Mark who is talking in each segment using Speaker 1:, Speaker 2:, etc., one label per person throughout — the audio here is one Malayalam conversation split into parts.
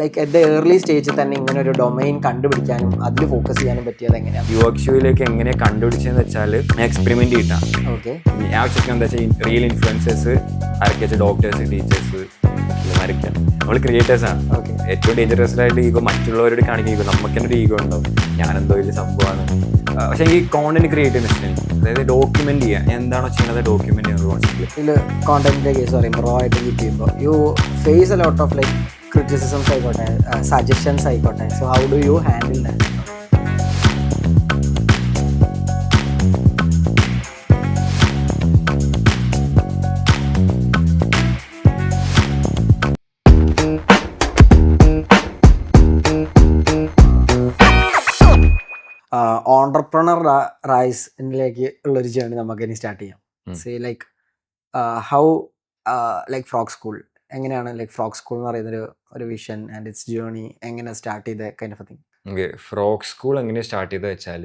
Speaker 1: ലൈക്ക് അറ്റ് ദ ഏർലി സ്റ്റേജിൽ തന്നെ ഇങ്ങനെ ഒരു ഡൊമൈൻ കണ്ടുപിടിക്കാനും അതിൽ ഫോക്കസ് ചെയ്യാനും പറ്റിയത് എങ്ങനെയാണ്?
Speaker 2: യുവക്ഷുവിലേക്ക് എങ്ങനെ കണ്ടുപിടിച്ചതെന്ന് വെച്ചാൽ എക്സ്പെരിമെന്റ് ചെയ്താൽ
Speaker 1: ഓക്കെ.
Speaker 2: ഞാൻ വെച്ചാൽ എന്താ വെച്ചാൽ റിയൽ ഇൻഫ്ലുവൻസേഴ്സ് ആരൊക്കെ വെച്ചാൽ ഡോക്ടേഴ്സ്, ടീച്ചേഴ്സ്, ഇവന്മാരൊക്കെയാണ്. നമ്മൾ ക്രിയേറ്റേഴ്സ് ആണ്.
Speaker 1: ഓക്കെ.
Speaker 2: ഏറ്റവും ഡേഞ്ചറസ് ആയിട്ട് ഈഗോ മറ്റുള്ളവരോട് കാണിക്കുന്ന ഈഗോ, നമുക്ക് തന്നെ ഒരു ഈഗോ ഉണ്ടാവും, ഞാനെന്തോ വലിയ സംഭവമാണ്. പക്ഷേ ഈ കോണ്ടന്റ് ക്രിയേറ്റ് ചെയ്യുന്ന ഇഷ്ടം, അതായത് ഡോക്യുമെന്റ് ചെയ്യുക, എന്താണോ ചെയ്യുന്നത് ഡോക്യുമെന്റ് ചെയ്യുന്നത് കോൺസെപ്റ്റ്.
Speaker 1: ഇതിൽ കോണ്ടന്റിന്റെ കേസ് പറയുമ്പോൾ റോ ആയിട്ട് കീപ്പ് ചെയ്യുമ്പോൾ you face a lot of like criticisms ആയിക്കോട്ടെ, സജഷൻസ് ആയിക്കോട്ടെ. So how do you handle that? Entrepreneur റൈസിലേക്ക് ഉള്ളൊരു ജേർണി നമുക്ക് ഇനി സ്റ്റാർട്ട് ചെയ്യാം. Say like how like Frog School എങ്ങനെയാണ്, ലൈക്ക് ഫ്രോഗ് സ്കൂൾ എന്ന് പറയുന്നൊരു ഒരു വിഷൻ ആൻഡ് ഇറ്റ്സ് ജേർണി എങ്ങനെ സ്റ്റാർട്ട് ചെയ്ത kind of thing?
Speaker 2: Okay, Frog School എങ്ങനെ സ്റ്റാർട്ട് ചെയ്തത് വെച്ചാൽ,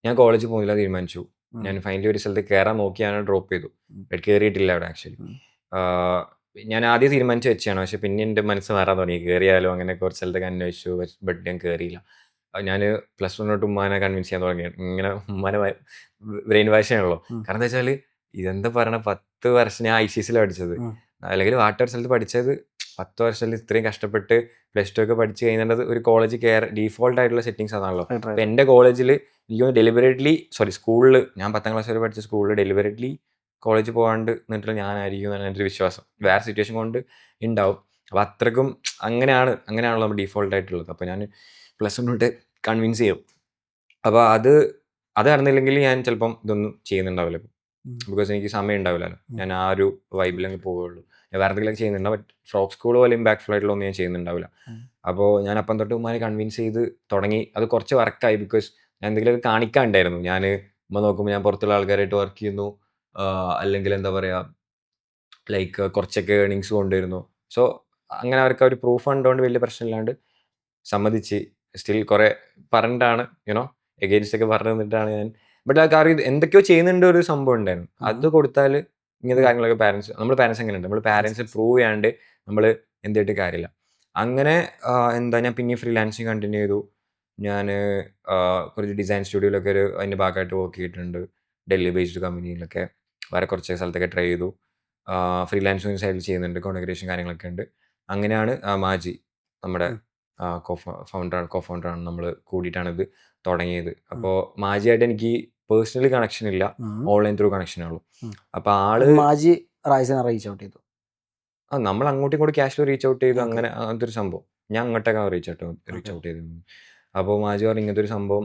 Speaker 2: ഞാൻ കോളേജിൽ പോകുന്നില്ല തീരുമാനിച്ചു. ഞാൻ ഫൈനലി ഒരു സ്ഥലത്ത് കയറാൻ നോക്കിയാണ് ഡ്രോപ്പ് ചെയ്തു. കയറിയിട്ടില്ല അവിടെ ആക്ച്വലി. ഞാൻ ആദ്യം തീരുമാനിച്ച് വെച്ചാണ്, പക്ഷെ പിന്നെ എൻ്റെ മനസ്സ് മാറാൻ തുടങ്ങി. കയറിയാലോ അങ്ങനെ കുറച്ച് സ്ഥലത്തൊക്കെ അന്വേഷിച്ചു, ബട്ട് ഞാൻ കയറിയില്ല. ഞാൻ പ്ലസ് വൺ തൊട്ട് ഉമ്മാനെ കൺവിൻസ് ചെയ്യാൻ തുടങ്ങിയാണ്. ഇങ്ങനെ ഉമ്മാനെ ബ്രെയിൻ വാഷ് ചെയ്യണല്ലോ. കാരണം എന്താ വെച്ചാൽ ഇതെന്താ പറയണ, 10 വർഷം ഞാൻ ICSയിൽ പഠിച്ചത്, അല്ലെങ്കിൽ വാട്ടർ സ്ഥലത്ത് പഠിച്ചത്. 10 വർഷത്തിൽ ഇത്രയും കഷ്ടപ്പെട്ട് പ്ലസ് 2 ഒക്കെ പഠിച്ച് കഴിഞ്ഞിട്ട് ഒരു കോളേജ് ഡീഫോൾട്ട് ആയിട്ടുള്ള സെറ്റിങ്സ് അതാണല്ലോ. അപ്പം എൻ്റെ കോളേജിൽ എനിക്ക് ഡെലിബറേറ്റ്ലി സ്കൂളിൽ ഞാൻ 10ാം ക്ലാസ് വരെ പഠിച്ച സ്കൂളിൽ ഡെലിബറേറ്റ്ലി കോളേജ് പോകാണ്ട് നിന്നിട്ട് ഞാനായിരിക്കും എന്നാണ് എൻ്റെ ഒരു വിശ്വാസം. വേറെ സിറ്റുവേഷൻ കൊണ്ട് ഉണ്ടാവും. അപ്പോൾ അത്രക്കും അങ്ങനെയാണല്ലോ നമ്മൾ ഡീഫോൾട്ട് ആയിട്ടുള്ളത്. അപ്പോൾ ഞാൻ പ്ലസ് 1 തൊട്ട് കൺവിൻസ് ചെയ്യും. അപ്പോൾ അത് നടന്നില്ലെങ്കിൽ ഞാൻ ചിലപ്പം ഇതൊന്നും ചെയ്യുന്നുണ്ടാവില്ല. ബിക്കോസ് എനിക്ക് സമയം ഉണ്ടാവില്ലല്ലോ. ഞാൻ ആ ഒരു വൈബിലങ്ങ് പോവുകയുള്ളൂ. ഞാൻ വേറെ എന്തെങ്കിലും ചെയ്യുന്നുണ്ടാവും, ബട്ട് ഫ്രോഗ് സ്കൂൾ പോലെ ഇമ്പാക്ട്ഫുൾ ആയിട്ടുള്ള ഒന്നും ഞാൻ ചെയ്യുന്നുണ്ടാവില്ല. അപ്പോൾ ഞാൻ അപ്പം തൊട്ട് ഉമ്മാനെ കൺവിൻസ് ചെയ്ത് തുടങ്ങി. അത് കുറച്ച് വർക്കായി, ബിക്കോസ് ഞാൻ എന്തെങ്കിലുമൊക്കെ കാണിക്കാനുണ്ടായിരുന്നു. ഞാൻ ഉമ്മ നോക്കുമ്പോൾ ഞാൻ പുറത്തുള്ള ആൾക്കാരായിട്ട് വർക്ക് ചെയ്യുന്നു, അല്ലെങ്കിൽ എന്താ പറയുക, ലൈക്ക് കുറച്ചൊക്കെ ഏർണിങ്സ് കൊണ്ടുവരുന്നു. സോ അങ്ങനെ അവർക്ക് ഒരു പ്രൂഫ് കണ്ടുകൊണ്ട് വലിയ പ്രശ്നമില്ലാണ്ട് സമ്മതിച്ച്, സ്റ്റിൽ കുറേ പറഞ്ഞിട്ടാണ് എഗെയിൻസ്റ്റ് ഒക്കെ പറഞ്ഞു തന്നിട്ടാണ് ഞാൻ. ബട്ട് ആ കാര്യം എന്തൊക്കെയോ ചെയ്യുന്നുണ്ട് ഒരു സംഭവം ഉണ്ടായിരുന്നു. അത് കൊടുത്താൽ ഇങ്ങനത്തെ കാര്യങ്ങളൊക്കെ പാരൻസ് എങ്ങനെയുണ്ട്, നമ്മൾ പാരൻസ് പ്രൂവ് ചെയ്യാണ്ട് നമ്മൾ എന്തായിട്ട് കാര്യമില്ല. അങ്ങനെ ഞാൻ പിന്നെ ഫ്രീലാൻസിങ് കണ്ടിന്യൂ ചെയ്തു. ഞാൻ കുറച്ച് ഡിസൈൻ സ്റ്റുഡിയോയിലൊക്കെ അതിൻ്റെ ഭാഗമായിട്ട് വർക്ക് ചെയ്തിട്ടുണ്ട്. ഡൽഹി ബേസ്ഡ് കമ്പനിയിലൊക്കെ വേറെ കുറച്ച് സ്ഥലത്തൊക്കെ ട്രൈ ചെയ്തു. ഫ്രീലാൻസിങ് സൈഡിൽ ചെയ്യുന്നുണ്ട്, കോൺഗ്രിഗേഷൻ കാര്യങ്ങളൊക്കെ ഉണ്ട്. അങ്ങനെയാണ് മാജി, നമ്മുടെ കോ ഫൗണ്ടറാണ്, നമ്മൾ കൂടിയിട്ടാണ് ഇത് തുടങ്ങിയത്. അപ്പോൾ മാജിയായിട്ട് എനിക്ക് പേഴ്സണലി കണക്ഷൻ ഇല്ല, ഓൺലൈൻ ത്രൂ കണക്ഷനേ ഉള്ളൂ. അപ്പോൾ
Speaker 1: മാജി റൈസിനെ റീച്ച് ഔട്ട് ചെയ്തു.
Speaker 2: നമ്മൾ അങ്ങോട്ടും ഇങ്ങോട്ടും ക്യാഷ്വൽ റീച്ച് ഔട്ട് ചെയ്തു. അങ്ങനത്തെ ഒരു സംഭവം ഞാൻ അങ്ങോട്ടൊക്കെ റീച്ച് ഔട്ട് ചെയ്തു. അപ്പോൾ മാജി പറഞ്ഞ ഇങ്ങനത്തെ ഒരു സംഭവം,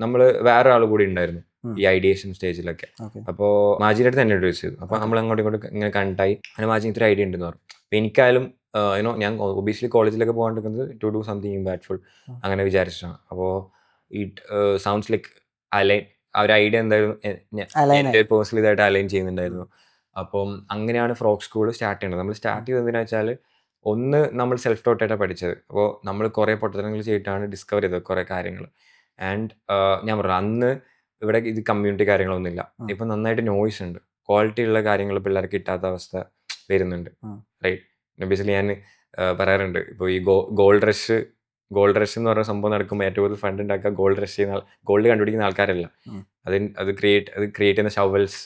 Speaker 2: നമ്മൾ വേറെ ആൾ കൂടി ഉണ്ടായിരുന്നു ഈ ഐഡിയേഷൻ സ്റ്റേജിലൊക്കെ. അപ്പോൾ മാജിയുടെ അടുത്ത് തന്നെ ഇൻട്രൊഡ്യൂസ് ചെയ്തു. അപ്പോൾ നമ്മൾ അങ്ങോട്ടും ഇങ്ങോട്ടും ഇങ്ങനെ കണ്ടായി. അങ്ങനെ മാജി ഇത്ര ഐഡിയ ഉണ്ടെന്ന് പറഞ്ഞു. അപ്പോൾ എനിക്കായാലും ഞാൻ ഒബിയസ്ലി കോളേജിലൊക്കെ പോകാണ്ടിരിക്കുന്നത് ടു ഡു സംതിങ് ഇമ്പാക്ട്ഫുൾ അങ്ങനെ വിചാരിച്ചിട്ടാണ്. അപ്പോൾ ഇറ്റ് സൗണ്ട്സ് ലൈക്ക് അലൈൻ, ആ ഒരു ഐഡിയ എന്തായാലും എൻ്റെ പേഴ്സണലി ഇതായിട്ട് അലൈൻ ചെയ്യുന്നുണ്ടായിരുന്നു. അപ്പം അങ്ങനെയാണ് ഫ്രോഗ് സ്കൂൾ സ്റ്റാർട്ട് ചെയ്യുന്നത്. നമ്മൾ സ്റ്റാർട്ട് ചെയ്തത് എന്തിനാ വെച്ചാൽ, ഒന്ന് നമ്മൾ സെൽഫ് ടോട്ടായിട്ടാണ് പഠിച്ചത്. അപ്പോൾ നമ്മൾ കുറേ പൊട്ടത്തരങ്ങൾ ചെയ്തിട്ടാണ് ഡിസ്കവർ ചെയ്തത് കുറേ കാര്യങ്ങൾ. ആൻഡ് ഞാൻ പറഞ്ഞു അന്ന് ഇവിടെ ഇത് കമ്മ്യൂണിറ്റി കാര്യങ്ങളൊന്നുമില്ല. ഇപ്പം നന്നായിട്ട് നോയ്സ് ഉണ്ട്, ക്വാളിറ്റി ഉള്ള കാര്യങ്ങൾ പിള്ളേർക്ക് കിട്ടാത്ത അവസ്ഥ വരുന്നുണ്ട്. റൈറ്റ്, ബേസിക്കലി ഞാൻ പറയാറുണ്ട്, ഇപ്പോൾ ഈ ഗോൾഡ് റഷ് എന്ന് പറഞ്ഞ സംഭവം നടക്കുമ്പോൾ ഏറ്റവും കൂടുതൽ ഫണ്ട് ഉണ്ടാക്കുക ഗോൾഡ് റഷ് ചെയ്യുന്ന ഗോൾഡ് കണ്ടുപിടിക്കുന്ന ആൾക്കാരല്ല, അത് ക്രിയേറ്റ് ചെയ്യുന്ന ഷവൽസ്,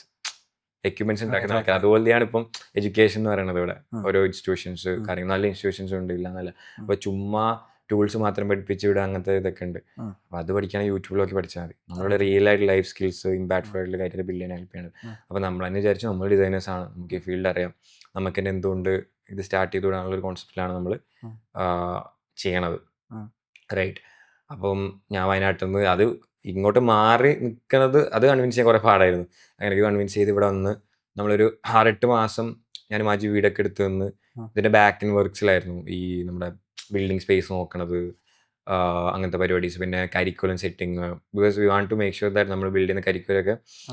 Speaker 2: എക്യുപ്മെന്റ്സ് ഉണ്ടാക്കുന്ന ആൾക്കാർ. അതുപോലെയാണ് ഇപ്പം എഡ്യൂക്കേഷൻ എന്ന് പറയുന്നത്. ഇവിടെ ഓരോ ഇൻസ്റ്റിറ്റ്യൂഷൻസ് കാര്യങ്ങൾ, നല്ല ഇൻസ്റ്റിറ്റ്യൂഷൻസ് ഉണ്ട്, ഇല്ല എന്നല്ല. അപ്പോൾ ചുമ്മാ ടൂൾസ് മാത്രം പഠിപ്പിച്ച് വിടുക, അങ്ങനത്തെ ഇതൊക്കെ ഉണ്ട്. അപ്പോൾ അത് പഠിക്കുകയാണെങ്കിൽ യൂട്യൂബിലൊക്കെ പഠിച്ചാൽ മതി. നമ്മളുടെ റിയൽ ആയിട്ട് ലൈഫ് സ്കിൽസ് ഇമ്പാക്ട്ഫുൾ ആയിട്ടുള്ള കാര്യത്തിൽ ബില്യൻ ഹെൽപ്പ് ചെയ്യണത്. അപ്പോൾ നമ്മൾ തന്നെ വിചാരിച്ചു നമ്മൾ ഡിസൈനേഴ്സ് ആണ്, നമുക്ക് ഈ ഫീൽഡ് അറിയാം, നമുക്ക് തന്നെ എന്തുകൊണ്ട് ഇത് സ്റ്റാർട്ട് ചെയ്ത് വിടാനുള്ള ഒരു കോൺസെപ്റ്റിലാണ് നമ്മൾ ചെയ്യണത്. റൈറ്റ്. അപ്പം ഞാൻ വയനാട്ടിൽ നിന്ന് അത് ഇങ്ങോട്ട് മാറി നിൽക്കുന്നത്, അത് കൺവിൻസ് ചെയ്യാൻ കുറേ പാടായിരുന്നു. അങ്ങനെ കൺവിൻസ് ചെയ്ത് ഇവിടെ വന്ന് നമ്മളൊരു 6-8 മാസം ഞാൻ മാജി വീടൊക്കെ എടുത്ത് നിന്ന് ഇതിൻ്റെ ബാക്ക് ഇൻ വർക്ക്സിലായിരുന്നു. ഈ നമ്മുടെ ബിൽഡിംഗ് സ്പേസ് നോക്കണത്, അങ്ങനത്തെ പരിപാടീസ്, പിന്നെ curriculum setting. Because we want to make sure that നമ്മൾ ബിൽഡ് ചെയ്യുന്ന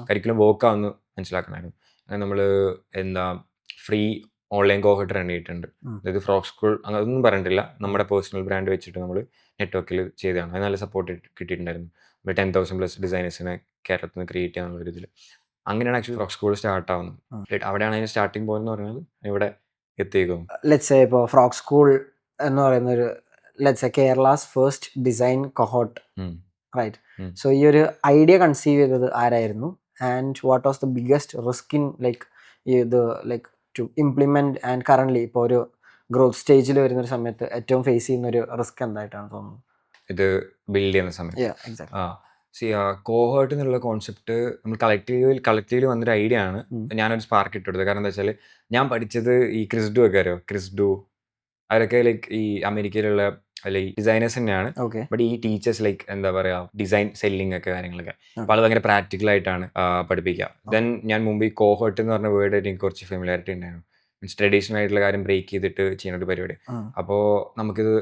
Speaker 2: കരിക്കുലം വർക്ക് ആവുമെന്ന് മനസ്സിലാക്കണമായിരുന്നു. അങ്ങനെ നമ്മൾ ഫ്രീ ഓൺലൈൻ കോഹോട്ട് റൺ ചെയ്തിട്ടുണ്ട്. അതായത് ഫ്രോഗ് സ്കൂൾ അതൊന്നും പറഞ്ഞിട്ടില്ല, നമ്മുടെ പേഴ്സണൽ ബ്രാൻഡ് വെച്ചിട്ട് നമ്മൾ നെറ്റ്വർക്കിൽ ചെയ്തതാണ്. അത് നല്ല സപ്പോർട്ട് കിട്ടിയിട്ടുണ്ടായിരുന്നു. 10,000+ ഡിസൈനേഴ്സിനെ കേരളത്തിൽ നിന്ന് ക്രിയേറ്റ് ചെയ്യാനുള്ള ഒരു ഇതിൽ. അങ്ങനെയാണ് ആക്ച്വലി ഫ്രോഗ് സ്കൂൾ സ്റ്റാർട്ട് ആവുന്നത്. അവിടെയാണ് അതിന് സ്റ്റാർട്ടിംഗ് പോയിന്റ് എന്ന് പറയുന്നത്. ഇവിടെ എത്തിയേക്കും.
Speaker 1: ലെറ്റ്സ് സേ ഇപ്പോൾ ഫ്രോഗ് സ്കൂൾ എന്ന് പറയുന്ന ഒരു let's a Kerala's first design cohort, right? So ഈ ഒരു ഐഡിയ കൺസീവ് ചെയ്തത് ആരായിരുന്നു? And what was the biggest risk in like ഇത് like to implement and currently ഇപ്പോൾ ഒരു ഗ്രോത്ത് സ്റ്റേജിൽ വരുന്ന ഒരു സമയത്ത് ഏറ്റവും ഫേസ് ചെയ്യുന്ന ഒരു റിസ്ക് എന്തായിട്ടാണ് തോന്നുന്നത്?
Speaker 2: ഇത് ബിൽഡ് ചെയ്യുന്ന സമയത്ത്
Speaker 1: എക്സാക്ട്ലി.
Speaker 2: കോഹേർട്ട് എന്നുള്ള കോൺസെപ്റ്റ് നമ്മൾ കളക്റ്റീവിൽ വന്നൊരു ഐഡിയ ആണ്. ഞാനൊരു സ്പാർക്ക് ഇട്ടെടുത്തത്. കാരണം എന്താ വെച്ചാൽ ഞാൻ പഠിച്ചത് ഈ ക്രിസ്ഡു ഒക്കെ അറിയോ? ക്രിസ്ഡു അവരൊക്കെ ലൈക്ക് ഈ അമേരിക്കയിലുള്ള ലൈക്ക് ഡിസൈനേഴ്സ് തന്നെയാണ്.
Speaker 1: ഓക്കെ.
Speaker 2: ബട്ട് ഈ ടീച്ചേഴ്സ് ലൈക്ക് എന്താ പറയുക ഡിസൈൻ സെല്ലിംഗ് ഒക്കെ കാര്യങ്ങളൊക്കെ അപ്പോൾ അത് ഭയങ്കര പ്രാക്ടിക്കൽ ആയിട്ടാണ് പഠിപ്പിക്കുക. ദെൻ ഞാൻ മുമ്പ് ഈ കോഹേർട്ട് എന്ന് പറഞ്ഞ വേർഡ് ആയിട്ട് എനിക്ക് കുറച്ച് ഫെമിലാരിറ്റി ഉണ്ടായിരുന്നു. മീൻസ് ട്രഡീഷണൽ ആയിട്ടുള്ള കാര്യം ബ്രേക്ക് ചെയ്തിട്ട് ചെയ്യുന്ന ഒരു പരിപാടി. അപ്പോൾ നമുക്കിത്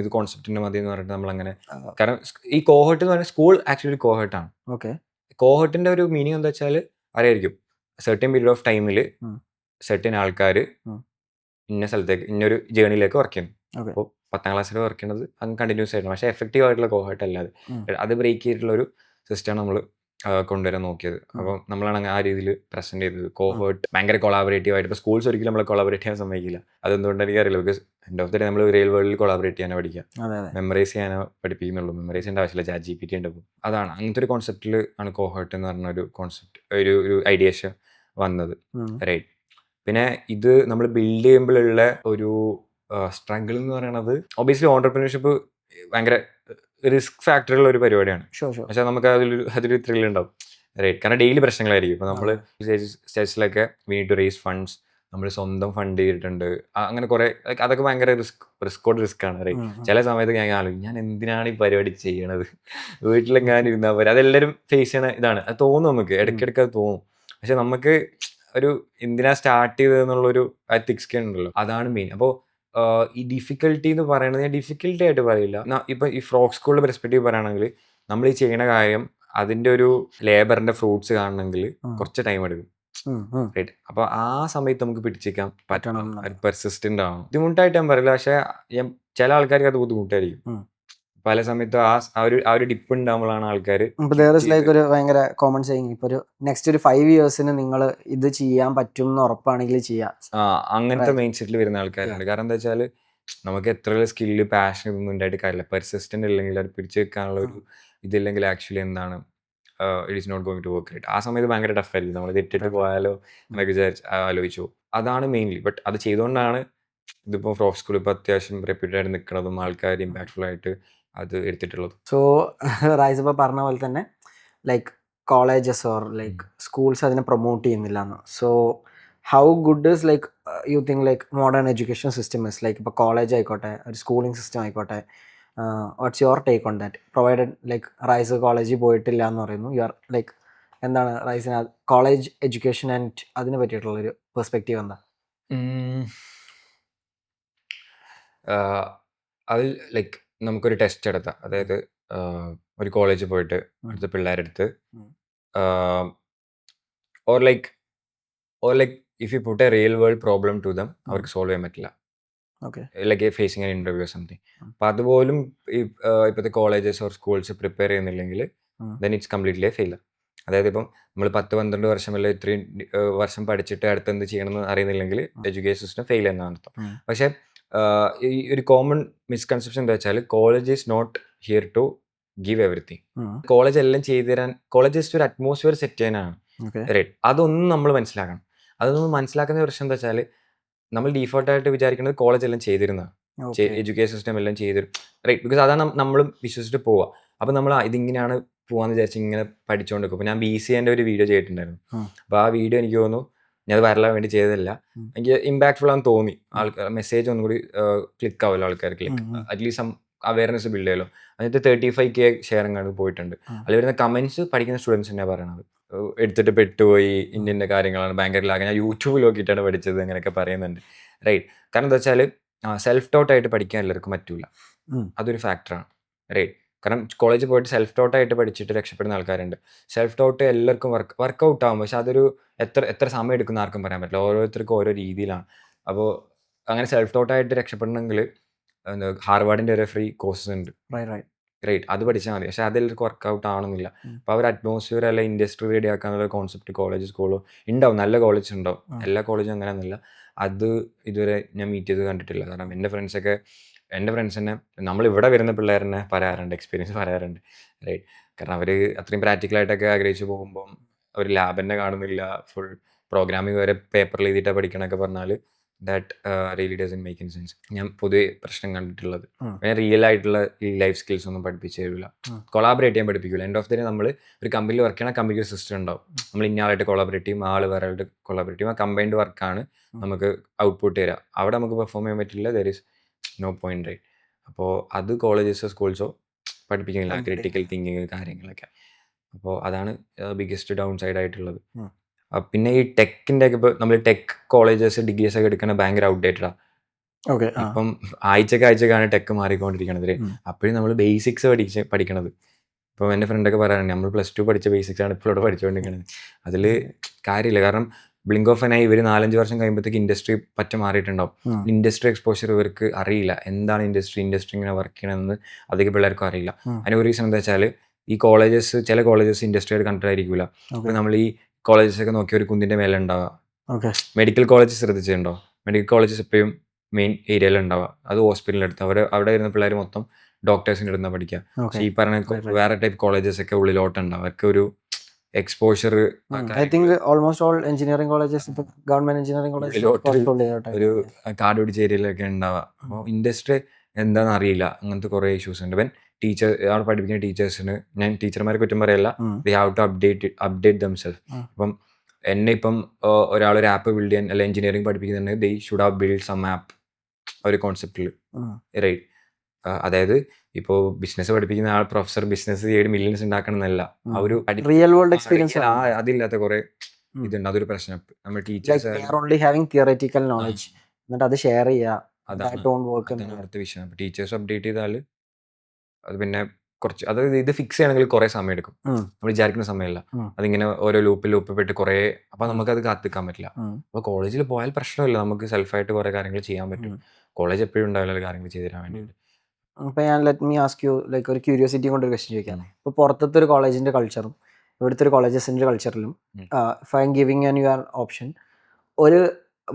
Speaker 2: ഇത് കോൺസെപ്റ്റിന്റെ മതി എന്ന് പറഞ്ഞിട്ട് നമ്മളങ്ങനെ കാരണം ഈ കോഹേർട്ട് എന്ന് പറഞ്ഞാൽ സ്കൂൾ ആക്ച്വലി കോഹേർട്ടാണ്.
Speaker 1: ഓക്കെ.
Speaker 2: കോഹേർട്ടിന്റെ ഒരു മീനിങ് എന്താ വെച്ചാൽ അറിയായിരിക്കും സെർട്ടൻ പീരീഡ് ഓഫ് ടൈമിൽ സെർട്ടൻ ആൾക്കാർ ഇന്ന സ്ഥലത്തേക്ക് ഇന്നൊരു ജേണിയിലേക്ക് വർക്ക് ചെയ്യുന്നു. അപ്പോൾ 10ാം ക്ലാസ്സിൽ വർക്ക് ചെയ്യുന്നത് അങ്ങ് കണ്ടിന്യൂസ് ആയിരുന്നു. പക്ഷേ എഫക്റ്റീവ് ആയിട്ടുള്ള കോഹേർട്ട് അല്ലാതെ അത് ബ്രേക്ക് ചെയ്തിട്ടുള്ള ഒരു സിസ്റ്റമാണ് നമ്മൾ കൊണ്ടുവരാൻ നോക്കിയത്. അപ്പം നമ്മളാണ് ആ രീതിയിൽ പ്രസന്റ് ചെയ്തത്. കോഹേർട്ട് ഭയങ്കര കൊളാബറേറ്റീവ് ആയിട്ട് ഇപ്പോൾ സ്കൂൾസ് ഒരിക്കലും നമ്മളെ കൊളാബറേറ്റ് ചെയ്യാൻ സമ്മതിക്കില്ല. അതെന്തുകൊണ്ട് എനിക്കറിയില്ല. Because end of the day നമ്മൾ റിയൽ വേൾഡിൽ കൊളാബറേറ്റ് ചെയ്യാനോ പഠിക്കുക, മെമ്മറൈസ് ചെയ്യാനോ പഠിപ്പിക്കുന്നുള്ളൂ. മെമ്മറൈസ് ചെയ്യേണ്ട ആവശ്യമില്ല. ChatGPT ഉണ്ടാവും. അതാണ് അങ്ങനത്തെ ഒരു കോൺസെപ്റ്റിൽ ആണ് കോഹേർട്ട് എന്ന് പറഞ്ഞ ഒരു കോൺസെപ്റ്റ് ഒരു ഐഡിയേഷൻ വന്നത്, റൈറ്റ്? പിന്നെ ഇത് നമ്മൾ ബിൽഡ് ചെയ്യുമ്പോഴുള്ള ഒരു സ്ട്രഗിൾ എന്ന് പറയുന്നത് ഒബിയസ്ലി ഓണ്ടർപ്രണർഷിപ്പ് ഭയങ്കര റിസ്ക് ഫാക്ടറുള്ള ഒരു പരിപാടിയാണ്. പക്ഷെ നമുക്ക് അതൊരു ത്രില്ല് ഉണ്ടാവും, റൈറ്റ്? കാരണം ഡെയിലി പ്രശ്നങ്ങളായിരിക്കും. ഇപ്പോൾ നമ്മൾ സ്റ്റേജിലൊക്കെ we need to raise funds, നമ്മൾ സ്വന്തം ഫണ്ട് ചെയ്തിട്ടുണ്ട്, അങ്ങനെ കുറേ അതൊക്കെ ഭയങ്കര റിസ്ക് ആണ്, റൈറ്റ്? ചില സമയത്ത് ഞാൻ ആലോചിക്കും ഞാൻ എന്തിനാണ് ഈ പരിപാടി ചെയ്യണത്, വീട്ടിലെങ്ങാനും ഇരുന്നാൽ പോലെ. അതെല്ലാവരും ഫേസ് ചെയ്യണ ഇതാണ്. അത് തോന്നും നമുക്ക്, ഇടയ്ക്കിടയ്ക്ക് അത് തോന്നും. പക്ഷെ നമുക്ക് ഒരു എന്തിനാ സ്റ്റാർട്ട് ചെയ്തതെന്നുള്ളൊരു തിക്സ് ഉണ്ടല്ലോ, അതാണ് മെയിൻ. അപ്പോൾ ഈ ഡിഫിക്കൽട്ടി എന്ന് പറയുന്നത് ഞാൻ ഡിഫിക്കൽട്ടി ആയിട്ട് പറയില്ല. ഇപ്പം ഈ ഫ്രോഗ് സ്കൂളിൻ്റെ പെർസ്പെക്റ്റീവ് പറയുകയാണെങ്കിൽ നമ്മൾ ഈ ചെയ്യുന്ന കാര്യം അതിൻ്റെ ഒരു ലേബറിൻ്റെ ഫ്രൂട്ട്സ് കാണണമെങ്കിൽ കുറച്ച് ടൈം എടുക്കും, റൈറ്റ്? അപ്പോൾ ആ സമയത്ത് നമുക്ക് പിടിച്ചേക്കാൻ പറ്റണം, പെർസിസ്റ്റൻ്റ് ആവണം. ബുദ്ധിമുട്ടായിട്ട് ഞാൻ പറയില്ല, പക്ഷേ ചില ആൾക്കാർക്ക് അത് ബുദ്ധിമുട്ടായിരിക്കും. പല സമയത്തും ആ ഒരു ഡിപ്പ് ഉണ്ടാകുമ്പോഴാണ് ആൾക്കാർ
Speaker 1: ലൈക്ക് ഒരു ഭയങ്കര കോമൺ സെയിങ്, ഇപ്പോൾ ഒരു നെക്സ്റ്റ് ഒരു 5 yearsന് നിങ്ങൾ ഇത് ചെയ്യാൻ പറ്റും എന്ന് ഉറപ്പാണെങ്കിൽ ചെയ്യാം.
Speaker 2: അങ്ങനത്തെ മൈൻഡ് സെറ്റിൽ വരുന്ന ആൾക്കാരുണ്ട്. കാരണം എന്താ വെച്ചാൽ നമുക്ക് എത്ര സ്കില്ല് പാഷൻ ഇതൊന്നും ഉണ്ടായിട്ട് കാര്യമില്ല. പെർസിസ്റ്റൻ്റ് ഇല്ലെങ്കിൽ അത് പിടിച്ചു വെക്കാനുള്ള ഒരു ഇതില്ലെങ്കിൽ ആക്ച്വലി എന്താണ് it is not going to work, right? ആ സമയത്ത് ഭയങ്കര ടഫായിരിക്കും. നമ്മൾ തെറ്റിട്ട് പോയാലോ എന്നൊക്കെ ആലോചിച്ചു. അതാണ് മെയിൻലി. ബട്ട് അത് ചെയ്തുകൊണ്ടാണ് ഇതിപ്പോൾ ഫ്രോഗ് സ്കൂൾ ഇപ്പോൾ അത്യാവശ്യം റെപ്യൂട്ടഡ് ആയിട്ട് നിൽക്കുന്നതും ആൾക്കാർ ഇമ്പാക്ട്ഫുൾ ആയിട്ട് അത് എടുത്തിട്ടുള്ളത്.
Speaker 1: സോ റൈസ് ഇപ്പോൾ പറഞ്ഞ പോലെ തന്നെ like colleges or like schools അതിനെ പ്രൊമോട്ട് ചെയ്യുന്നില്ല എന്ന്. So how good is like you think like modern education system is like ഇപ്പോൾ കോളേജ് ആയിക്കോട്ടെ ഒരു സ്കൂളിംഗ് സിസ്റ്റം ആയിക്കോട്ടെ, what's your take on that? Provided like Rais കോളേജിൽ പോയിട്ടില്ല എന്ന് പറയുന്നു, യു ആർ ലൈക്ക് എന്താണ് റൈസിന് കോളേജ് എഡ്യൂക്കേഷൻ ആൻഡ് അതിനെ പറ്റിയിട്ടുള്ളൊരു പെർസ്പെക്റ്റീവ് എന്താ?
Speaker 2: അതിൽ ലൈക്ക് നമുക്കൊരു ടെസ്റ്റ് എടുത്താൽ, അതായത് ഒരു കോളേജിൽ പോയിട്ട് അടുത്ത പിള്ളേരെടുത്ത് or like if you put a real world problem to them അവർക്ക് സോൾവ് ചെയ്യാൻ പറ്റില്ല, like facing an interview something. അപ്പം അതുപോലും ഇപ്പോഴത്തെ കോളേജസ് ഓർ സ്കൂൾസ് പ്രിപ്പയർ ചെയ്യുന്നില്ലെങ്കിൽ then it's completely a failure. അതായത് ഇപ്പം നമ്മൾ 10-12 വർഷം അല്ലെ ഇത്രയും വർഷം പഠിച്ചിട്ട് അടുത്ത് എന്ത് ചെയ്യണമെന്ന് അറിയുന്നില്ലെങ്കിൽ എഡ്യൂക്കേഷൻ സിസ്റ്റം ഫെയിൽ എന്നാണ് അർത്ഥം. പക്ഷേ ഈ ഒരു കോമൺ മിസ്കൺസെപ്ഷൻ എന്താ വെച്ചാൽ college is not here to give everything. College എല്ലാം ചെയ്തു തരാൻ, കോളേജ് ജസ്റ്റ് ഒരു അറ്റ്മോസ്ഫിയർ സെറ്റ് ചെയ്യാനാണ്, റൈറ്റ്? അതൊന്നും നമ്മൾ മനസ്സിലാക്കണം. അതൊന്നും മനസ്സിലാക്കുന്ന പ്രശ്നം എന്താ വെച്ചാൽ നമ്മൾ ഡീഫോൾട്ടായിട്ട് വിചാരിക്കുന്നത് കോളേജ് എല്ലാം ചെയ്തിരുന്നതാണ്, എഡ്യൂക്കേഷൻ സിസ്റ്റം എല്ലാം ചെയ്തിരും, റൈറ്റ്? ബിക്കോസ് അതാണ് നമ്മളും വിശ്വസിച്ചിട്ട് പോവുക. അപ്പം നമ്മൾ ഇതിങ്ങനെയാണ് പോകാമെന്ന് വിചാരിച്ച് ഇങ്ങനെ പഠിച്ചുകൊണ്ട് നിൽക്കും. അപ്പോൾ ഞാൻ BCAൻ്റെ ഒരു വീഡിയോ ചെയ്തിട്ടുണ്ടായിരുന്നു. അപ്പോൾ ആ വീഡിയോ എനിക്ക് തോന്നുന്നു ഞാൻ അത് വരലാൻ വേണ്ടി ചെയ്തതല്ല, എനിക്ക് ഇമ്പാക്ട്ഫുൾ ആണെന്ന് തോന്നി. ആൾക്കാർ മെസ്സേജ് ഒന്നും കൂടി ക്ലിക്ക് ആവുമല്ലോ ആൾക്കാർക്ക്, അറ്റ്ലീസ്റ്റ് അവയർനെസ് ബിൽഡ് ചെയ്യുമല്ലോ. അതിനകത്ത് 35K ഷെയർ എങ്ങാണ്ട് പോയിട്ടുണ്ട്. അതിൽ വരുന്ന കമൻസ് പഠിക്കുന്ന സ്റ്റുഡൻസ് തന്നെയാണ് പറയണത്, എടുത്തിട്ട് പെട്ടുപോയി, ഇന്ന കാര്യങ്ങളാണ് ഭയങ്കര ലാഗ്, ഞാൻ യൂട്യൂബിൽ നോക്കിയിട്ടാണ് പഠിച്ചത്, അങ്ങനെയൊക്കെ പറയുന്നുണ്ട്, റൈറ്റ്? കാരണം എന്താ വെച്ചാൽ സെൽഫ് ടോട്ട് ആയിട്ട് പഠിക്കാൻ എല്ലാവർക്കും പറ്റൂല, അതൊരു ഫാക്ടറാണ്, റൈറ്റ്? കാരണം കോളേജിൽ പോയിട്ട് സെൽഫ് ടോട്ടായിട്ട് പഠിച്ചിട്ട് രക്ഷപ്പെടുന്ന ആൾക്കാരുണ്ട്. സെൽഫ് ടോട്ട് എല്ലാവർക്കും വർക്കൗട്ട് ആകും, പക്ഷെ അതൊരു എത്ര സമയം എടുക്കുന്ന ആർക്കും പറയാൻ പറ്റില്ല, ഓരോരുത്തർക്കും ഓരോ രീതിയിലാണ്. അപ്പോൾ അങ്ങനെ സെൽഫ് ടോട്ടായിട്ട് രക്ഷപ്പെടണമെങ്കിൽ ഹാർവാർഡിൻ്റെ ഒരു ഫ്രീ കോഴ്സസ് ഉണ്ട്, റൈറ്റ്? അത് പഠിച്ചാൽ മതി. പക്ഷെ അതെല്ലാവർക്കും വർക്കൗട്ട് ആവണമെന്നില്ല. അപ്പോൾ അവർ അറ്റ്മോസ്ഫിയർ അല്ല ഇൻഡസ്ട്രി റെഡി ആക്കാനുള്ള കോൺസെപ്റ്റ് കോളേജ് സ്കൂളോ ഉണ്ടാവും, നല്ല കോളേജ് ഉണ്ടാവും, എല്ലാ കോളേജും അങ്ങനെയൊന്നുമില്ല. അത് ഇതുവരെ ഞാൻ മീറ്റ് ചെയ്ത് കണ്ടിട്ടില്ല. കാരണം എൻ്റെ ഫ്രണ്ട്സൊക്കെ എൻ്റെ ഫ്രണ്ട്സ് തന്നെ നമ്മളിവിടെ വരുന്ന പിള്ളേർ തന്നെ പറയാറുണ്ട്, എക്സ്പീരിയൻസ് പറയാറുണ്ട്, റൈറ്റ്. കാരണം അവർ അത്രയും പ്രാക്ടിക്കലായിട്ടൊക്കെ ആഗ്രഹിച്ച് പോകുമ്പം അവർ ലാബ് തന്നെ കാണുന്നില്ല, ഫുൾ പ്രോഗ്രാമിംഗ് വരെ പേപ്പറിൽ എഴുതിയിട്ടാണ് പഠിക്കണമൊക്കെ പറഞ്ഞാൽ that really doesn't make in sense. ഞാൻ പൊതുവെ പ്രശ്നം കണ്ടിട്ടുള്ളത് പിന്നെ റിയൽ ആയിട്ടുള്ള ഈ ലൈഫ് സ്കിൽസ് ഒന്നും പഠിപ്പിച്ചു തരില്ല, കൊളാബറേറ്റ് ചെയ്യാൻ പഠിപ്പിക്കില്ല. എൻഡ് ഓഫ് ദി ഡേ നമ്മൾ ഒരു കമ്പനിയിൽ വർക്ക് ചെയ്യണ കമ്പനിക്ക് ഒരു സിസ്റ്റം ഉണ്ടാവും, നമ്മൾ ഇന്നയാളായിട്ട് കൊളാബറേറ്റ് ചെയ്യും, ആൾ വേറെ ആയിട്ട് കൊളാബറേറ്റ് ചെയ്യും, ആ കമ്പൈൻഡ് വർക്കാണ് നമുക്ക് ഔട്ട്പുട്ട് തരിക. അവിടെ നമുക്ക് പെർഫോം ചെയ്യാൻ പറ്റില്ല, there is no point, right. അപ്പോൾ അത് കോളേജസോ സ്കൂൾസോ പഠിപ്പിക്കുന്നില്ല, ക്രിട്ടിക്കൽ തിങ്കിങ് കാര്യങ്ങളൊക്കെ. അപ്പോൾ അതാണ് ബിഗ്ഗസ്റ്റ് ഡൗൺ സൈഡ് ആയിട്ടുള്ളത്. പിന്നെ ഈ ടെക്കിൻ്റെ ഒക്കെ ഇപ്പോൾ നമ്മൾ ടെക് കോളേജസ് ഡിഗ്രീസ് ഒക്കെ എടുക്കണ ഭയങ്കര ഔട്ട്ഡേറ്റഡാണ്. ഇപ്പം ആഴ്ചക്കാണ് ടെക് മാറിക്കൊണ്ടിരിക്കണത്. അപ്പോഴും നമ്മൾ ബേസിക്സ് പഠിക്കണത്. ഇപ്പം എൻ്റെ ഫ്രണ്ടൊക്കെ പറയാറുണ്ട് നമ്മൾ +2 പഠിച്ച ബേസിക്സ് ആണ് ഇപ്പോൾ ഇവിടെ പഠിച്ചുകൊണ്ടിരിക്കുന്നത്. അതിൽ കാര്യമില്ല, കാരണം ബ്ലിങ്ക് ഓഫ് ആയി ഇവർ 4-5 വർഷം കഴിയുമ്പോഴത്തേക്ക് ഇൻഡസ്ട്രി പറ്റ മാറിയിട്ടുണ്ടാവും. ഇൻഡസ്ട്രി എക്സ്പോഷർ ഇവർക്ക് അറിയില്ല, എന്താണ് ഇൻഡസ്ട്രി ഇങ്ങനെ വർക്ക് ചെയ്യണമെന്ന് അധികം പിള്ളേർക്കും അറിയില്ല. അതിന് ഒരു റീസൺ എന്താ വെച്ചാൽ ഈ കോളേജസ്, ചില കോളേജസ് ഇൻഡസ്ട്രിയായിട്ട് കണക്ട് ആയിരിക്കില്ല. അപ്പോൾ നമ്മൾ ഈ കോളേജസ് ഒക്കെ നോക്കി ഒരു കുന്നിൻ്റെ മേലെ ഉണ്ടാവുക. മെഡിക്കൽ കോളേജ് ശ്രദ്ധിച്ചിട്ടുണ്ടോ? മെഡിക്കൽ കോളേജസ് എപ്പോഴും മെയിൻ ഏരിയയിൽ ഉണ്ടാവുക, അത് ഹോസ്പിറ്റലിൻ്റെ അടുത്ത്. അവിടെ വരുന്ന പിള്ളേർ മൊത്തം ഡോക്ടേഴ്സിൻ്റെ അടുത്ത് പഠിക്കുക. പക്ഷേ ഈ പറഞ്ഞ വേറെ ടൈപ്പ് കോളേജസ് ഒക്കെ ഉള്ളിലോട്ടുണ്ടാവും, അവർക്ക് ഒരു exposure.
Speaker 1: I think almost all engineering colleges government engineering college
Speaker 2: ഒരു കാട് പിടിച്ച ഏരിയയിലൊക്കെ ഉണ്ടാവുക. അപ്പോൾ ഇൻഡസ്ട്രി എന്താണെന്ന് അറിയില്ല, അങ്ങനത്തെ കുറേ ഇഷ്യൂസ് ഉണ്ട്. ഇവൻ അവിടെ പഠിപ്പിക്കുന്ന ടീച്ചേഴ്സിന്, ഞാൻ ടീച്ചർമാരെ കുറ്റം പറയല്ല, they have to update themself. ഇപ്പം എന്നെ ഇപ്പം ഒരാളൊരു ആപ്പ് ബിൽഡ് ചെയ്യാൻ അല്ല എഞ്ചിനീയറിംഗ് പഠിപ്പിക്കുന്നുണ്ടെങ്കിൽ they should have build some app, ഒരു കോൺസെപ്റ്റിൽ, റൈറ്റ്. അതായത് ഇപ്പോൾ ബിസിനസ് പഠിപ്പിക്കുന്ന ആൾ പ്രൊഫസർ ബിസിനസ് ചെയ്ത് മില്യൺസ് ഉണ്ടാക്കണം എന്നല്ല, ആ ഒരു
Speaker 1: റിയൽ വേൾഡ് എക്സ്പീരിയൻസ്
Speaker 2: അതില്ലാത്ത കുറെ ഇതുണ്ട്, അതൊരു പ്രശ്നം. നമ്മൾ ടീച്ചേഴ്സ്
Speaker 1: തിയററ്റിക്കൽ നോളജ് എന്നിട്ട് അത് ഷെയർ ചെയ്യുക,
Speaker 2: അതാണ് അടുത്ത വിഷയം. ടീച്ചേഴ്സ് അപ്ഡേറ്റ് ചെയ്താൽ അത് പിന്നെ കുറച്ച്, അതായത് ഇത് ഫിക്സ് ചെയ്യണമെങ്കിൽ കുറേ സമയം എടുക്കും, നമ്മൾ വിചാരിക്കുന്ന സമയമല്ല. അതിങ്ങനെ ഓരോ ലൂപ്പ് പെട്ട് കുറേ, അപ്പോൾ നമുക്കത് കാത്തിക്കാൻ പറ്റില്ല. അപ്പോൾ കോളേജിൽ പോയാൽ പ്രശ്നമില്ല, നമുക്ക് സെൽഫായിട്ട് കുറേ കാര്യങ്ങൾ ചെയ്യാൻ പറ്റും. കോളേജ് എപ്പോഴും ഉണ്ടാവില്ല കാര്യങ്ങൾ ചെയ്തു തരാൻ വേണ്ടിയിട്ട്.
Speaker 1: അപ്പോൾ ഞാൻ let me ask you like ഒരു ക്യൂരിയോസിറ്റി കൊണ്ട് ഒരു ക്വസ്റ്റ്യൻ ചോദിക്കാം. ഇപ്പോൾ പുറത്തത്തെ ഒരു കോളേജിൻ്റെ കൾച്ചറും ഇവിടുത്തെ ഒരു കോളേജസിൻ്റെ കൾച്ചറിലും if I am giving an your option, ഒരു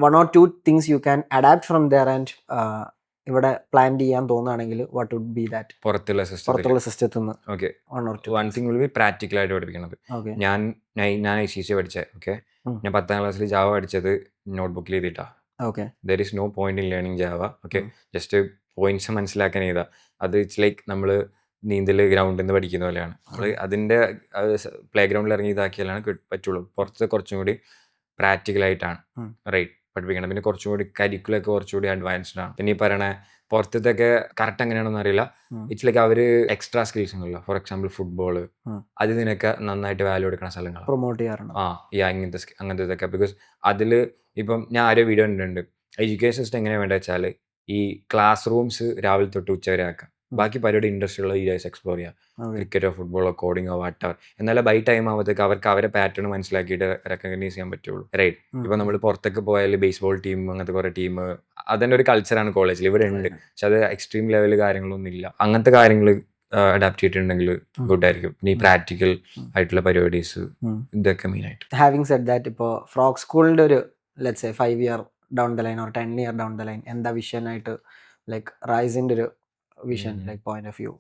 Speaker 1: 1 or 2 things you can adapt from there and ഇവിടെ പ്ലാൻ ചെയ്യാൻ തോന്നുകയാണെങ്കിൽ വാട്ട് വുഡ് ബി ദാറ്റ്? പുറത്തുള്ള സിസ്റ്റത്തിൽ നിന്ന്.
Speaker 2: Okay, one thing will be പ്രാക്ടിക്കലായിട്ട് പഠിപ്പിക്കുന്നത്. ഞാൻ ICC പഠിച്ചത്, ഓക്കെ, ഞാൻ 10ാം ക്ലാസ്സിൽ ജാവ പഠിച്ചത് നോട്ട്ബുക്കിൽ എഴുതിയിട്ടാണ്.
Speaker 1: Okay,
Speaker 2: there is no point in learning Java. Okay, just points മനസ്സിലാക്കാൻ ചെയ്താൽ അത് ഇറ്റ്സ് ലൈക്ക് നമ്മൾ നീന്തൽ ഗ്രൗണ്ടിൽ നിന്ന് പഠിക്കുന്ന പോലെയാണ്. നമ്മൾ അതിൻ്റെ പ്ലേ ഗ്രൗണ്ടിൽ ഇറങ്ങി ഇതാക്കിയാലാണ് പറ്റുള്ളൂ. പുറത്ത് കുറച്ചും കൂടി പ്രാക്ടിക്കലായിട്ടാണ്, റൈറ്റ്, പഠിപ്പിക്കണം. പിന്നെ കുറച്ചും കൂടി കരിക്കുലൊക്കെ കുറച്ചുകൂടി അഡ്വാൻസ്ഡ് ആണ്. പിന്നെ ഈ പറയണ പുറത്തൊക്കെ കറക്റ്റ് എങ്ങനെയാണെന്ന് അറിയില്ല, ഇറ്റ്സ് ലൈക്ക് അവർ എക്സ്ട്രാ സ്കിൽസ് ഉണ്ടല്ലോ, ഫോർ എക്സാമ്പിൾ ഫുട്ബോള്, അത് ഇതിനൊക്കെ നന്നായിട്ട് വാല്യൂ എടുക്കുന്ന സ്ഥലങ്ങളാണ്, പ്രൊമോട്ട് ചെയ്യാറുണ്ട്. അങ്ങനത്തെ ഇതൊക്കെ. ബിക്കോസ് അതിൽ ഇപ്പം ഞാൻ ആരോ വീഡിയോ കണ്ടിട്ടുണ്ട്, എഡ്യൂക്കേഷൻ സിസ്റ്റം എങ്ങനെയാണ് വേണ്ടത് വെച്ചാൽ ഈ ക്ലാസ് റൂംസ് രാവിലെ തൊട്ട് ഉച്ചവരെ ആക്കാം, ബാക്കി പരിപാടി ഇൻഡസ്ട്രിയുള്ള ഏരിയാസ് എക്സ്പ്ലോർ ചെയ്യാം, ക്രിക്കറ്റോ ഫുട്ബോളോ കോഡിങ്ങോ വാട്ടർ. എന്നാലും ബൈ ടൈം ആകുമ്പോഴത്തേക്ക് അവർക്ക് അവരെ പാറ്റേൺ മനസ്സിലാക്കിയിട്ട് റെക്കഗ്നൈസ് ചെയ്യാൻ പറ്റുള്ളൂ, റൈറ്റ്. ഇപ്പം നമ്മൾ പുറത്തൊക്കെ പോയാൽ ബേസ്ബോൾ ടീം, അങ്ങനത്തെ കുറേ ടീം, അതന്നെ ഒരു കൾച്ചറാണ് കോളേജിൽ ഇവിടെ ഉണ്ട്. പക്ഷെ അത് എക്സ്ട്രീം ലെവൽ കാര്യങ്ങളൊന്നും ഇല്ല. അങ്ങനത്തെ കാര്യങ്ങൾ അഡാപ്റ്റ് ചെയ്തിട്ടുണ്ടെങ്കിൽ ഗുഡ് ആയിരിക്കും. പിന്നെ ഈ പ്രാക്ടിക്കൽ ആയിട്ടുള്ള പരിപാടീസ്, ഇതൊക്കെ മെയിനായിട്ട്.
Speaker 1: ഹാവിങ് സെഡ് ദാറ്റ്, ഇപ്പോൾ ഫ്രോഗ് സ്കൂളിൻ്റെ ഒരു let's say 5 year down the line or 10 year down the line എന്താ വിഷനായിട്ട്, ലൈക്ക് റൈസിൻ്റെ ഒരു vision, like point of view?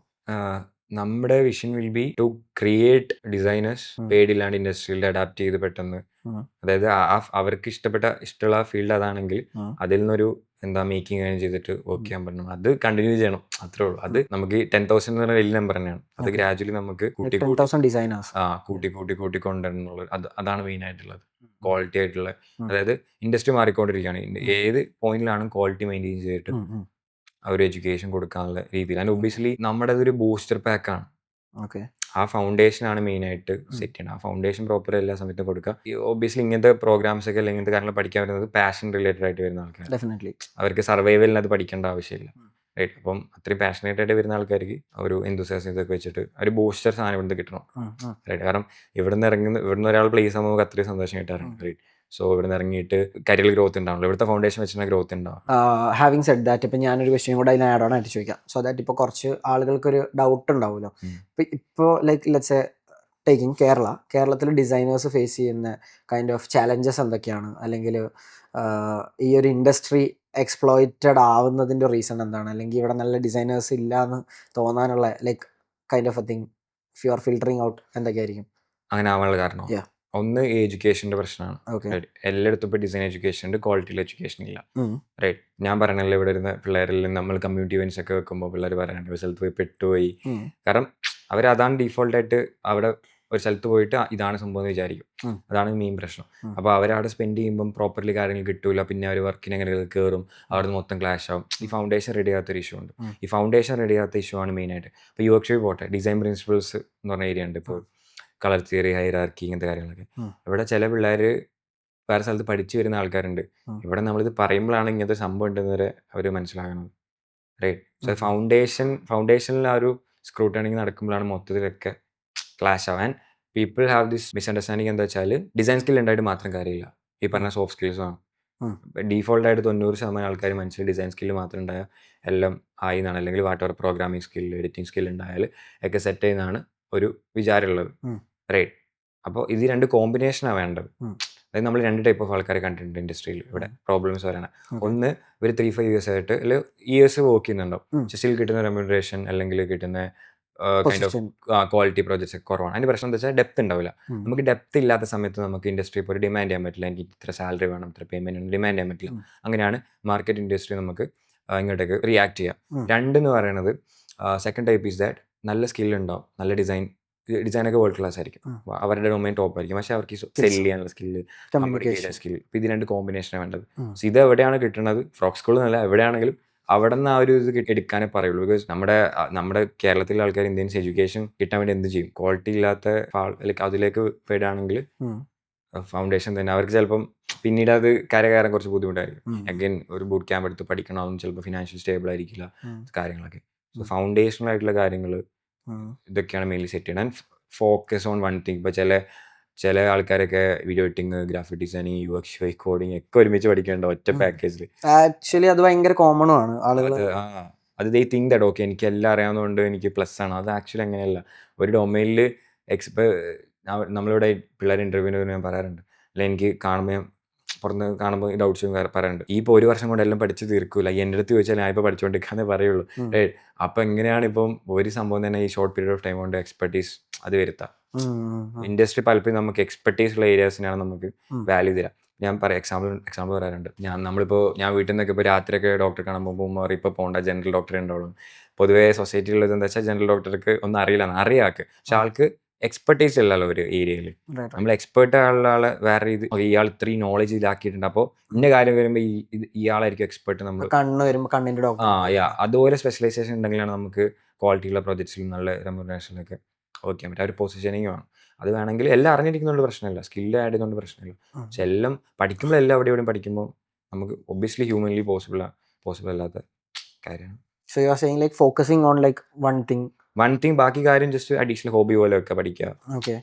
Speaker 2: നമ്മുടെ vision will be to create designers പേടില്ലാണ്ട് ഇൻഡസ്ട്രിയിൽ അഡാപ്റ്റ് ചെയ്ത് പെട്ടെന്ന്, അതായത് അവർക്ക് ഇഷ്ടമുള്ള ഫീൽഡ് അതാണെങ്കിൽ അതിൽ നിന്നൊരു മേക്കിംഗ് ചെയ്തിട്ട് വർക്ക് ചെയ്യാൻ പറ്റണം. അത് കണ്ടിന്യൂ ചെയ്യണം, അത്രേ ഉള്ളൂ. അത് നമുക്ക് 10,000 എന്ന് പറഞ്ഞ വലിയ നമ്പർ തന്നെയാണ്. അത് ഗ്രാജുവലി നമുക്ക് കൂട്ടി കൊണ്ടുവരുന്നുള്ളത്. അതാണ് മെയിൻ ആയിട്ടുള്ളത്, ക്വാളിറ്റി ആയിട്ടുള്ള. അതായത് ഇൻഡസ്ട്രി മാറിക്കൊണ്ടിരിക്കുകയാണ്, ഏത് പോയിന്റിലാണ് ക്വാളിറ്റി മെയിൻറ്റെയിൻ ചെയ്തിട്ട് ഒരു എഡ്യൂക്കേഷൻ കൊടുക്കാനുള്ള രീതിയിൽ. ആൻഡ് ഒബ്വിയസ്ലി നമ്മുടെ അതൊരു ബൂസ്റ്റർ പാക്കാണ്.
Speaker 1: ഓക്കെ,
Speaker 2: ആ ഫൗണ്ടേഷനാണ് മെയിനായിട്ട് സെറ്റ് ചെയ്യണം. ആ ഫൗണ്ടേഷൻ പ്രോപ്പർ എല്ലാ സമയത്തും കൊടുക്കുക. ഒബ്വിയസ്ലി ഇങ്ങനത്തെ പ്രോഗ്രാംസ് ഒക്കെ അല്ലെങ്കിൽ ഇങ്ങനത്തെ കാര്യങ്ങൾ പഠിക്കാൻ വരുന്നത് പാഷൻ റിലേറ്റഡ് ആയിട്ട് വരുന്ന ആൾക്കാർ.
Speaker 1: ഡെഫിനറ്റ്ലി
Speaker 2: അവർക്ക് സർവൈവലിന് അത് പഠിക്കേണ്ട ആവശ്യമില്ല, റൈറ്റ്. അപ്പം അത്രയും പാഷനേറ്റ് ആയിട്ട് വരുന്ന ആൾക്കാർക്ക് ഒരു എന്തൂസിയാസം ഇതൊക്കെ വെച്ചിട്ട് ഒരു ബൂസ്റ്റർ സാധനം ഇവിടുന്ന് കിട്ടണം, റൈറ്റ്. കാരണം ഇവിടുന്ന് ഒരാൾ പ്ലേസ് ആകുമ്പോൾ നമുക്ക് അത്രയും സന്തോഷം കിട്ടാറുണ്ട്, റൈറ്റ്. സോ ഇവിടുന്ന് ഇറങ്ങിയിട്ട് കരിയർ ഗ്രോത്ത് ഉണ്ടാവുള്ളൂ, ഇവിടുത്തെ ഫൗണ്ടേഷൻ വെച്ചിട്ട് ഗ്രോത്ത് ഉണ്ടാവും.
Speaker 1: ഹാവിങ് സെഡ് ദാറ്റ്, ഇപ്പം ഞാനൊരു ക്വസ്റ്റ്യൻ കൂടെ അതിന് ആഡ് ഓൺ ആയിട്ട് ചോദിക്കാം. സോ ദാറ്റ് ഇപ്പോൾ കുറച്ച് ആളുകൾക്കൊരു ഡൗട്ട് ഉണ്ടാവുമല്ലോ. ഇപ്പോൾ ലൈക്ക് ലെറ്റ്സ് സേ ടേക്കിംഗ് കേരളത്തിൽ ഡിസൈനേഴ്സ് ഫേസ് ചെയ്യുന്ന കൈൻഡ് ഓഫ് ചാലഞ്ചസ് എന്തൊക്കെയാണ്, അല്ലെങ്കിൽ ഈ ഒരു ഇൻഡസ്ട്രി എക്സ്പ്ലോയിറ്റഡ് ആവുന്നതിൻ്റെ റീസൺ എന്താണ്? അല്ലെങ്കിൽ ഇവിടെ നല്ല ഡിസൈനേഴ്സ് ഇല്ല എന്ന് തോന്നാനുള്ള like kind of a thing if you are filtering out എന്തൊക്കെയായിരിക്കും?
Speaker 2: അങ്ങനെ ആവാനുള്ള കാരണം
Speaker 1: Yeah.
Speaker 2: ഒന്ന് എഡ്യൂക്കേഷൻ്റെ പ്രശ്നമാണ്.
Speaker 1: ഓക്കെ.
Speaker 2: എല്ലായിടത്തും ഇപ്പോൾ ഡിസൈൻ എഡ്യൂക്കേഷൻ ഉണ്ട്, ക്വാളിറ്റിയിൽ എഡ്യൂക്കേഷൻ ഇല്ല. റൈറ്റ്, ഞാൻ പറയണല്ലോ ഇവിടെ വരുന്ന പിള്ളേരിൽ നമ്മൾ കമ്മ്യൂണിറ്റി ഇവൻറ്റ്സ് ഒക്കെ വെക്കുമ്പോൾ പിള്ളേർ പറയാനുണ്ട് ഒരു സ്ഥലത്ത് പോയി പെട്ടുപോയി. കാരണം അവരതാണ് ഡീഫോൾട്ടായിട്ട് അവിടെ ഒരു സ്ഥലത്ത് പോയിട്ട് ഇതാണ് സംഭവം എന്ന് വിചാരിക്കും. അതാണ് മെയിൻ പ്രശ്നം. അപ്പോൾ അവരവിടെ സ്പെൻഡ് ചെയ്യുമ്പം പ്രോപ്പർലി കാര്യങ്ങൾ കിട്ടൂല, പിന്നെ അവർ വർക്കിന് എങ്ങനെ കയറും, അവിടെ മൊത്തം ക്ലാഷ് ആവും. ഈ ഫൗണ്ടേഷൻ റെഡി ആകാത്തൊരു ഇഷ്യൂ ഉണ്ട്. ഈ ഫൗണ്ടേഷൻ റെഡി ആകാത്ത ഇഷ്യൂ ആണ് മെയിനായിട്ട്. ഇപ്പോൾ യുവക്ഷേപി പോട്ടെ, ഡിസൈൻ പ്രിൻസിപ്പിൾസ് എന്ന് പറഞ്ഞ ഏരിയ ഉണ്ട്. ഇപ്പോൾ കളർ തിയറി, ഹൈറാർക്കി, ഇങ്ങനത്തെ കാര്യങ്ങളൊക്കെ. ഇവിടെ ചില പിള്ളേർ വേറെ സ്ഥലത്ത് പഠിച്ചു വരുന്ന ആൾക്കാരുണ്ട്. ഇവിടെ നമ്മളിത് പറയുമ്പോഴാണ് ഇങ്ങനത്തെ സംഭവം ഉണ്ടെന്ന് വരെ അവർ മനസ്സിലാകണത്. റൈറ്റ്. സോ ഫൗണ്ടേഷനിൽ ആ ഒരു സ്ക്രൂട്ടണിങ് നടക്കുമ്പോഴാണ് മൊത്തത്തിലൊക്കെ ക്ലാഷ് ആവാൻ. People have this misunderstanding. എന്താ വെച്ചാൽ ഡിസൈൻ സ്കിൽ ഉണ്ടായിട്ട് മാത്രം കാര്യമില്ല, ഈ പറഞ്ഞ സോഫ്റ്റ് സ്കിൽസുമാണ്. ഡീഫോൾട്ടായിട്ട് 90% ആൾക്കാർ മനസ്സിൽ ഡിസൈൻ സ്കില്ല് മാത്രം ഉണ്ടായാൽ എല്ലാം ആയി എന്നാണ്, അല്ലെങ്കിൽ what programming skill, editing skill ഉണ്ടായാൽ ഒക്കെ സെറ്റ് ചെയ്യുന്നതാണ് ഒരു വിചാരമുള്ളത്. റൈറ്റ്. അപ്പോൾ ഇത് രണ്ട് കോമ്പിനേഷനാണ് വേണ്ടത്. അതായത് നമ്മൾ 2 ടൈപ്പ് ഓഫ് ആൾക്കാരെ കണ്ടിട്ടുണ്ട് ഇൻഡസ്ട്രിയിൽ ഇവിടെ പ്രോബ്ലംസ് വരണം. ഒന്ന്, ഒരു 3-5 ഇയേഴ്സ് ആയിട്ട് അല്ലെങ്കിൽ ഇയേഴ്സ് വർക്ക് ചെയ്യുന്നുണ്ടാവും, സ്റ്റിൽ കിട്ടുന്ന റെമ്യൂണറേഷൻ അല്ലെങ്കിൽ കിട്ടുന്ന കൈൻഡ് ഓഫ് ക്വാളിറ്റി പ്രോജക്ട്സ് ഒക്കെ കുറവാണ്. അതിൻ്റെ പ്രശ്നം എന്താ വെച്ചാൽ ഡെപ്ത് ഉണ്ടാവില്ല. നമുക്ക് ഡെപ്ത് ഇല്ലാത്ത സമയത്ത് നമുക്ക് ഇൻഡസ്ട്രി ഇപ്പോൾ ഡിമാൻഡ് ചെയ്യാൻ പറ്റില്ല. എനിക്ക് ഇത്ര സാലറി വേണം, ഇത്ര പേയ്മെൻറ്റ് വേണം, ഡിമാൻഡ് ചെയ്യാൻ പറ്റില്ല. അങ്ങനെയാണ് മാർക്കറ്റ് ഇൻഡസ്ട്രി നമുക്ക് ഇങ്ങോട്ടേക്ക് റിയാക്ട് ചെയ്യാം. 2 എന്ന് പറയുന്നത്, സെക്കൻഡ് ടൈപ്പ് ഈസ് ദാറ്റ് നല്ല സ്കില്ലുണ്ടാവും, നല്ല ഡിസൈനൊക്കെ വേൾഡ് ക്ലാസ് ആയിരിക്കും, അവരുടെ ഡൊമൈൻ ടോപ്പ് ആയിരിക്കും, പക്ഷേ അവർക്ക് സെല് ചെയ്യാനുള്ള സ്കില്ല്, കമ്മ്യൂണിക്കേഷൻ സ്കില്ല്, ഇപ്പോൾ ഇത് 2 കോമ്പിനേഷനാണ് വേണ്ടത്. സോ ഇത് എവിടെയാണ് കിട്ടുന്നത്? ഫ്രോക്ക് സ്കൂളിൽ നിന്നല്ല, എവിടെയാണെങ്കിലും അവിടെ നിന്ന് ആ ഒരു ഇത് എടുക്കാനേ പറയുള്ളൂ. ബിക്കോസ് നമ്മുടെ കേരളത്തിലെ ആൾക്കാർ ഇന്ത്യൻസ് എഡ്യൂക്കേഷൻ കിട്ടാൻ വേണ്ടി എന്ത് ചെയ്യും? ക്വാളിറ്റി ഇല്ലാത്ത ലൈക്ക് അതിലേക്ക് പെടുകയാണെങ്കിൽ ഫൗണ്ടേഷൻ തന്നെ അവർക്ക് ചിലപ്പം പിന്നീട് അത് കയറാൻ കുറച്ച് ബുദ്ധിമുട്ടായിരിക്കും. അഗൈൻ ഒരു ബൂട്ട് ക്യാമ്പ് എടുത്ത് പഠിക്കണമെന്നും ചിലപ്പോൾ ഫിനാൻഷ്യൽ സ്റ്റേബിൾ ആയിരിക്കില്ല കാര്യങ്ങളൊക്കെ. സോ ഫൗണ്ടേഷണൽ ആയിട്ടുള്ള കാര്യങ്ങൾ ഇതൊക്കെയാണ് മെയിൻലി സെറ്റ് ചെയ്യണം. And focus on one thing. ഇപ്പോൾ ചില ആൾക്കാരൊക്കെ video editing, graphic designing, UX UI coding ഒക്കെ ഒരുമിച്ച് പഠിക്കേണ്ട ഒറ്റ പാക്കേജിൽ.
Speaker 1: ആക്ച്വലി അത് ഭയങ്കര കോമൺ ആണ്. ആളുകൾ
Speaker 2: അത് ദേ തിങ്ക് ദാറ്റ് ഓക്കെ എനിക്ക് എല്ലാം അറിയാവുന്നതുകൊണ്ട് എനിക്ക് പ്ലസ് ആണ്. അത് ആക്ച്വലി അങ്ങനെയല്ല. ഒരു ഡൊമൈനിൽ നമ്മളിവിടെ പിള്ളേർ ഇൻ്റർവ്യൂവിന് ഞാൻ പറയാറുണ്ട്, അല്ലെങ്കിൽ എനിക്ക് പുറത്ത് കാണുമ്പോൾ ഡൗട്ട്സ് പറയാറുണ്ട്, ഈ ഇപ്പോൾ 1 വർഷം കൊണ്ട് എല്ലാം പഠിച്ച് തീർക്കൂല, എൻ്റെ അടുത്ത് ചോദിച്ചാൽ ഞാൻ ഇപ്പോൾ പഠിച്ചുകൊണ്ടിരിക്കാന്നേ പറയുള്ളൂ. അപ്പം എങ്ങനെയാണ് ഇപ്പം ഒരു സംഭവം തന്നെ ഈ ഷോർട്ട് പീരീഡ് ഓഫ് ടൈം കൊണ്ട് എക്സ്പെർട്ടീസ് അത് വരുത്താം? ഇൻഡസ്ട്രി പലപ്പോഴും നമുക്ക് എക്സ്പെർട്ടീസ് ഉള്ള ഏരിയാസിനാണ് നമുക്ക് വാല്യൂ തരാം. ഞാൻ എക്സാമ്പിൾ പറയാറുണ്ട്. ഞാൻ വീട്ടിൽ നിന്നൊക്കെ ഇപ്പോൾ രാത്രിയൊക്കെ ഡോക്ടറെ കാണാൻ പോകുമ്പോൾ ഇപ്പോൾ പോകേണ്ട ജനറൽ ഡോക്ടറെ ഉണ്ടാവുള്ളൂ. പൊതുവേ സൊസൈറ്റിയിലുള്ളത് എന്താ വെച്ചാൽ ജനറൽ ഡോക്ടർക്ക് ഒന്നും അറിയാക്ക്, പക്ഷെ ആൾക്ക് എക്സ്പെർട്ടീസ് ഇല്ലല്ലോ ഒരു ഏരിയയിൽ. നമ്മൾ എക്സ്പേർട്ട് ആയുള്ള ആളെ വേറെ ഇത് ഇയാൾ ഇത്രയും നോളജ് ഇതാക്കിയിട്ടുണ്ട്, അപ്പോൾ ഇന്ന കാര്യം വരുമ്പോൾ ഇയാളായിരിക്കും എക്സ്പെർട്ട്. നമ്മൾ
Speaker 1: കണ്ണിന്റെ ഡോക്ടർ
Speaker 2: അതുപോലെ സ്പെഷ്യലൈസേഷൻ ഉണ്ടെങ്കിലാണ് നമുക്ക് ക്വാളിറ്റിയുള്ള പ്രോജക്ട്സിലും നല്ല റെമ്യൂണറേഷനിലൊക്കെ വർക്ക് ചെയ്യാൻ പറ്റും. ആ ഒരു പൊസിഷനിങ് വേണം. അത് വേണമെങ്കിൽ എല്ലാം അറിഞ്ഞിരിക്കുന്നതുകൊണ്ട് പ്രശ്നമില്ല, സ്കില്ല് ആഡ് ചെയ്യുന്നതുകൊണ്ട് പ്രശ്നമില്ല. പക്ഷെ എല്ലാം പഠിക്കുമ്പോൾ എല്ലാം എവിടെയും പഠിക്കുമ്പോൾ നമുക്ക് ഒബ്വിയസ്ലി ഹ്യൂമൻലി പോസിബിൾ അല്ലാത്ത കാര്യമാണ്.
Speaker 1: So you are saying like focusing on like one thing,
Speaker 2: ബാക്കി കാര്യം ജസ്റ്റ് അഡീഷണൽ ഹോബി പോലെ ഒക്കെ പഠിക്കുക.
Speaker 1: Okay.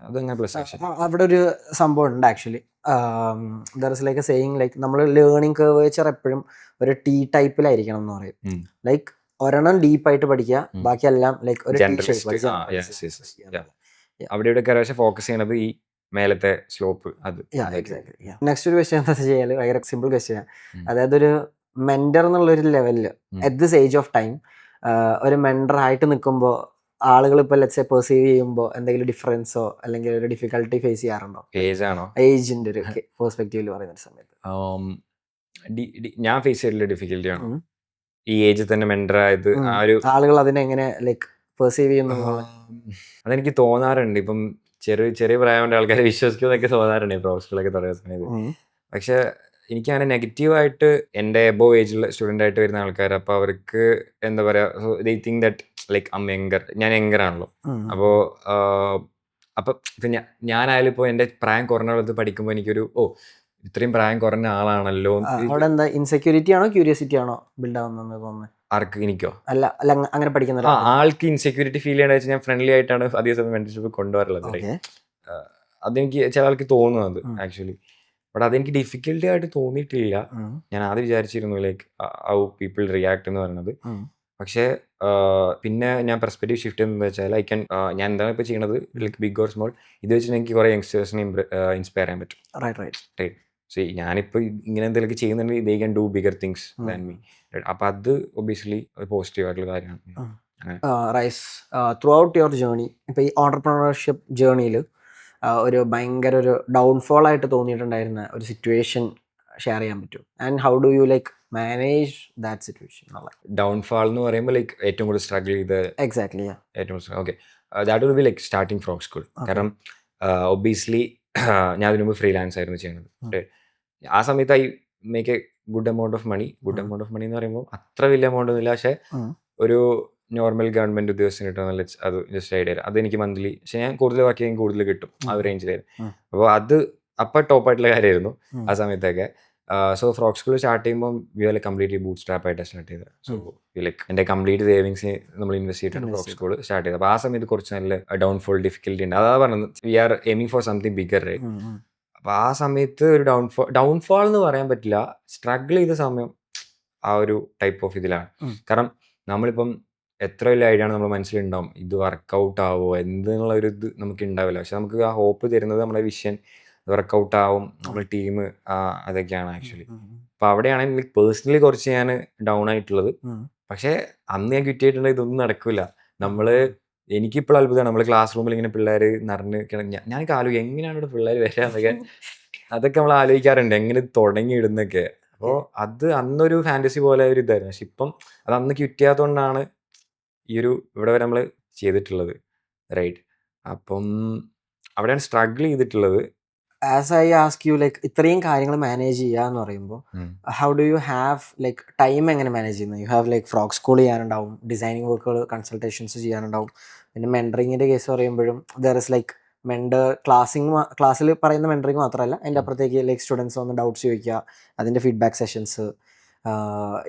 Speaker 2: അതങ്ങനെ പ്ലസ് ആക്ഷൻ.
Speaker 1: അവിടെ ഒരു സംഭവം ഉണ്ട് actually. There is like A saying like നമ്മൾ ലേണിംഗ് കർവേച്ചർ എപ്പോഴും ഒരു T ടൈപ്പിലായിരിക്കണം എന്ന് പറയും. ലൈക്ക് ഒരെണ്ണം ഡീപ്പായിട്ട് പഠിക്കുക, ബാക്കിയെല്ലാം ലൈക്ക് ഒരു
Speaker 2: അവിടെ ഇവിടെ ഫോക്കസ് ചെയ്യണത് ഈ മേലത്തെ സ്ലോപ്പ്. അത്
Speaker 1: നെക്സ്റ്റ് ഒരു ക്വസ്റ്റ്യൻ എന്താ വെച്ചാൽ ഭയങ്കര സിമ്പിൾ ക്വസ്റ്റ്യൻ. അതായത് ഒരു മെന്റർ എന്നുള്ളൊരു ലെവലിൽ at this age of time ഒരു മെന്റർ ആയിട്ട് നിൽക്കുമ്പോൾ ആളുകൾ ഇപ്പോൾ ലെറ്റ്സ് സേ പെർസീവ് ചെയ്യുമ്പോൾ എന്തെങ്കിലും ഡിഫറൻസോ അല്ലെങ്കിൽ ഒരു ഡിഫിക്കൽട്ടി ഫേസ് ചെയ്യാറുണ്ടോ? ഏജിന്റെ ഒരു പെർസ്പെക്റ്റീവിൽ പറയുന്ന സമയത്ത്
Speaker 2: ഞാൻ ഫേസ് ചെയ്തിട്ടുള്ള ഡിഫിക്കൽറ്റിയാണ് ഈ ഏജിൽ തന്നെ മെന്റർ ആയത്. ആ ഒരു
Speaker 1: ആളുകൾ അതിനെ എങ്ങനെ ലൈക്ക് പെർസീവ് ചെയ്യുന്നു
Speaker 2: അതെനിക്ക് തോന്നാറുണ്ട്. ഇപ്പം ചെറിയ പ്രായമുള്ള ആൾക്കാരെ വിശ്വസിക്കുന്നതൊക്കെ തോന്നാറുണ്ട് പ്രൊഫഷണലൊക്കെ തുടങ്ങിയ സമയത്ത്. പക്ഷെ എനിക്കങ്ങനെ നെഗറ്റീവായിട്ട് എൻ്റെ എബോവ് ഏജിലുള്ള സ്റ്റുഡൻ്റ് ആയിട്ട് വരുന്ന ആൾക്കാർ, അപ്പോൾ അവർക്ക് എന്താ പറയുക, ദേ തിങ്ക് ദാറ്റ് ലൈക്ക് ഞാൻ യങ്കറാണല്ലോ. അപ്പോൾ ഇപ്പം ഞാനായാലും ഇപ്പോൾ എൻ്റെ പ്രായം കുറഞ്ഞ കാലത്ത് പഠിക്കുമ്പോൾ എനിക്കൊരു ഇത്രയും പ്രായം കുറഞ്ഞ ആളാണല്ലോ.
Speaker 1: അവിടെ എന്താ ഇൻസെക്യൂരിറ്റി ആണോ ക്യൂരിയോസിറ്റി ആണോ ബിൽഡ് ആവുന്നത് തോന്നുന്നത്?
Speaker 2: ആർക്ക്? എനിക്കോ?
Speaker 1: അല്ല അങ്ങനെ പഠിക്കുന്ന
Speaker 2: ആൾക്ക് ഇൻസെക്യൂരിറ്റി ഫീൽ ചെയ്യണമെന്ന് വെച്ചാൽ ഞാൻ ഫ്രണ്ട്ലി ആയിട്ടാണ് അതേ സമയം മെന്റർഷിപ്പ് കൊണ്ടുവരുള്ളത്. അതെനിക്ക് ചില ആൾക്ക് തോന്നുന്നത് ആക്ച്വലി. ബട്ട് അതെനിക്ക് ഡിഫിക്കൽട്ടി ആയിട്ട് തോന്നിയിട്ടില്ല. ഞാൻ ആദ്യം വിചാരിച്ചിരുന്നു ലൈക്ക് ഹൗ പീപ്പിൾ റിയാക്ട് എന്ന് പറയുന്നത്. പക്ഷേ പിന്നെ ഞാൻ പെർസ്പെക്റ്റീവ് ഷിഫ്റ്റ് ചെയ്യുന്നത് വെച്ചാൽ ഞാൻ എന്താണ് ഇപ്പോൾ ചെയ്യണത്, ലൈക്ക് ബിഗ് ഓർ സ്മോൾ, ഇത് വെച്ചിട്ട് എനിക്ക് കുറേ യങ്സ്റ്റേഴ്സിനെ ഇൻസ്പയർ ചെയ്യാൻ പറ്റും.
Speaker 1: റൈറ്റ്.
Speaker 2: ഞാനിപ്പോൾ ഇങ്ങനെ എന്തെങ്കിലുമൊക്കെ ചെയ്യുന്നുണ്ടെങ്കിൽ they can do bigger things than me. അപ്പം അത് ഒബിയസ്ലി പോസിറ്റീവ് ആയിട്ടുള്ള കാര്യമാണ്. അങ്ങനെ
Speaker 1: Rais throughout your journey, ഇപ്പോൾ ഈ ഓണ്ടർപ്രണർഷിപ്പ് ജേണിയിൽ ഒരു ഭയങ്കര ഒരു ഡൗൺഫോൾ ആയിട്ട് തോന്നിയിട്ടുണ്ടായിരുന്ന ഒരു സിറ്റുവേഷൻ ഷെയർ ചെയ്യാൻ പറ്റും? And how do you like manage that situation എന്നുള്ള?
Speaker 2: ഡൗൺഫാൾ എന്ന് പറയുമ്പോൾ ലൈക്ക് ഏറ്റവും കൂടുതൽ സ്ട്രഗിൾ ചെയ്ത്
Speaker 1: എക്സാക്ട്ലി.
Speaker 2: ഏറ്റവും okay that will be like starting from school. കാരണം ഒബിയസ്ലി ഞാൻ അതിനു മുമ്പ് ഫ്രീലാൻസ് ആയിരുന്നു ചെയ്യുന്നത്. ആ സമയത്ത് I make a good amount of money. Good amount of money എന്ന് പറയുമ്പോൾ അത്ര വലിയ എമൗണ്ട് ഒന്നുമില്ല, പക്ഷേ ഒരു നോർമൽ ഗവൺമെന്റ് ഉദ്യോഗസ്ഥന് കിട്ടുന്ന അത് ജസ്റ്റ് ഐഡിയ. അതെനിക്ക് മന്ത്ലി, പക്ഷേ ഞാൻ കൂടുതൽ വർക്ക് ചെയ്യാൻ കൂടുതൽ കിട്ടും ആ ഒരു റേഞ്ചിലായിരുന്നു. അപ്പോൾ അത് അപ്പം ടോപ്പായിട്ടുള്ള കാര്യമായിരുന്നു ആ സമയത്തൊക്കെ. സോ ഫ്രോക്ക് സ്കൂൾ സ്റ്റാർട്ട് ചെയ്യുമ്പോൾ we are completely bootstrap ആയിട്ടാണ് സ്റ്റാർട്ട് ചെയ്തത്. സോ ലൈക്ക് എൻ്റെ കംപ്ലീറ്റ് സേവിങ്സ് നമ്മൾ ഇൻവെസ്റ്റ് ചെയ്തിട്ടാണ് ഫ്രോക്ക് സ്കൂൾ സ്റ്റാർട്ട് ചെയ്തത്. അപ്പോൾ ആ സമയത്ത് കുറച്ച് നല്ല ഡൗൺഫോൾ ഡിഫിക്കൽറ്റി ഉണ്ട്. അതാ പറഞ്ഞത്, we are aiming for something bigger right. അപ്പോൾ ആ സമയത്ത് ഒരു ഡൗൺഫോൾ എന്ന് പറയാൻ പറ്റില്ല, സ്ട്രഗിൾ ചെയ്ത സമയം ആ ഒരു ടൈപ്പ് ഓഫ് ഇതിലാണ്. കാരണം നമ്മളിപ്പം എത്ര വലിയ ഐഡിയ ആണ് നമ്മുടെ മനസ്സിലുണ്ടാവും, ഇത് വർക്കൗട്ട് ആവുമോ എന്നുള്ള ഒരു ഇത് നമുക്ക് ഉണ്ടാവില്ല. പക്ഷെ നമുക്ക് ആ ഹോപ്പ് തരുന്നത് നമ്മുടെ വിഷൻ വർക്കൗട്ട് ആവും, നമ്മൾ ടീം അതൊക്കെയാണ് ആക്ച്വലി. അപ്പോൾ അവിടെയാണ് എനിക്ക് പേഴ്സണലി കുറച്ച് ഞാൻ ഡൗൺ ആയിട്ടുള്ളത്. പക്ഷേ അന്ന് ഞാൻ കിട്ടിയിട്ടുണ്ടെങ്കിൽ ഇതൊന്നും നടക്കില്ല. എനിക്കിപ്പോൾ അത്ഭുതമാണ്, നമ്മൾ ക്ലാസ് റൂമിൽ ഇങ്ങനെ പിള്ളേർ നിറഞ്ഞ് ഞാനൊക്കെ ആലോചിക്കും എങ്ങനെയാണ് ഇവിടെ പിള്ളേർ വരാന്നൊക്കെ. അതൊക്കെ നമ്മൾ ആലോചിക്കാറുണ്ട്, എങ്ങനെ തുടങ്ങിയിടുന്നൊക്കെ. അപ്പോൾ അത് അന്നൊരു ഫാൻറ്റസി പോലെ ഒരു ഇതായിരുന്നു. പക്ഷെ ഇപ്പം അത് അന്ന് കിട്ടിയാത്തതുകൊണ്ടാണ് ഇവിടെ വരെ നമ്മൾ ചെയ്തിട്ടുള്ളത് റൈറ്റ്. അപ്പം അവിടെയാണ് സ്ട്രഗിൾ ചെയ്തിട്ടുള്ളത്.
Speaker 1: As I ask you, like ഇത്രയും കാര്യങ്ങൾ മാനേജ് ചെയ്യുക എന്ന് പറയുമ്പോൾ how do you have like time എങ്ങനെ മാനേജ് ചെയ്യുന്നത്? You have like Frog School ചെയ്യാനുണ്ടാവും, ഡിസൈനിങ് വർക്കുകൾ കൺസൾട്ടേഷൻസ് ചെയ്യാനുണ്ടാവും, പിന്നെ മെൻറ്ററിങ്ങിൻ്റെ കേസ് പറയുമ്പോഴും ദർ ഇസ് ലൈക്ക് ക്ലാസ്സിൽ പറയുന്ന മെൻറ്ററിങ് മാത്രമല്ല, അതിൻ്റെ അപ്പുറത്തേക്ക് ലൈക്ക് സ്റ്റുഡൻസ് വന്ന് ഡൗട്ട്സ് ചോദിക്കുക, അതിൻ്റെ ഫീഡ്ബാക്ക് സെഷൻസ്,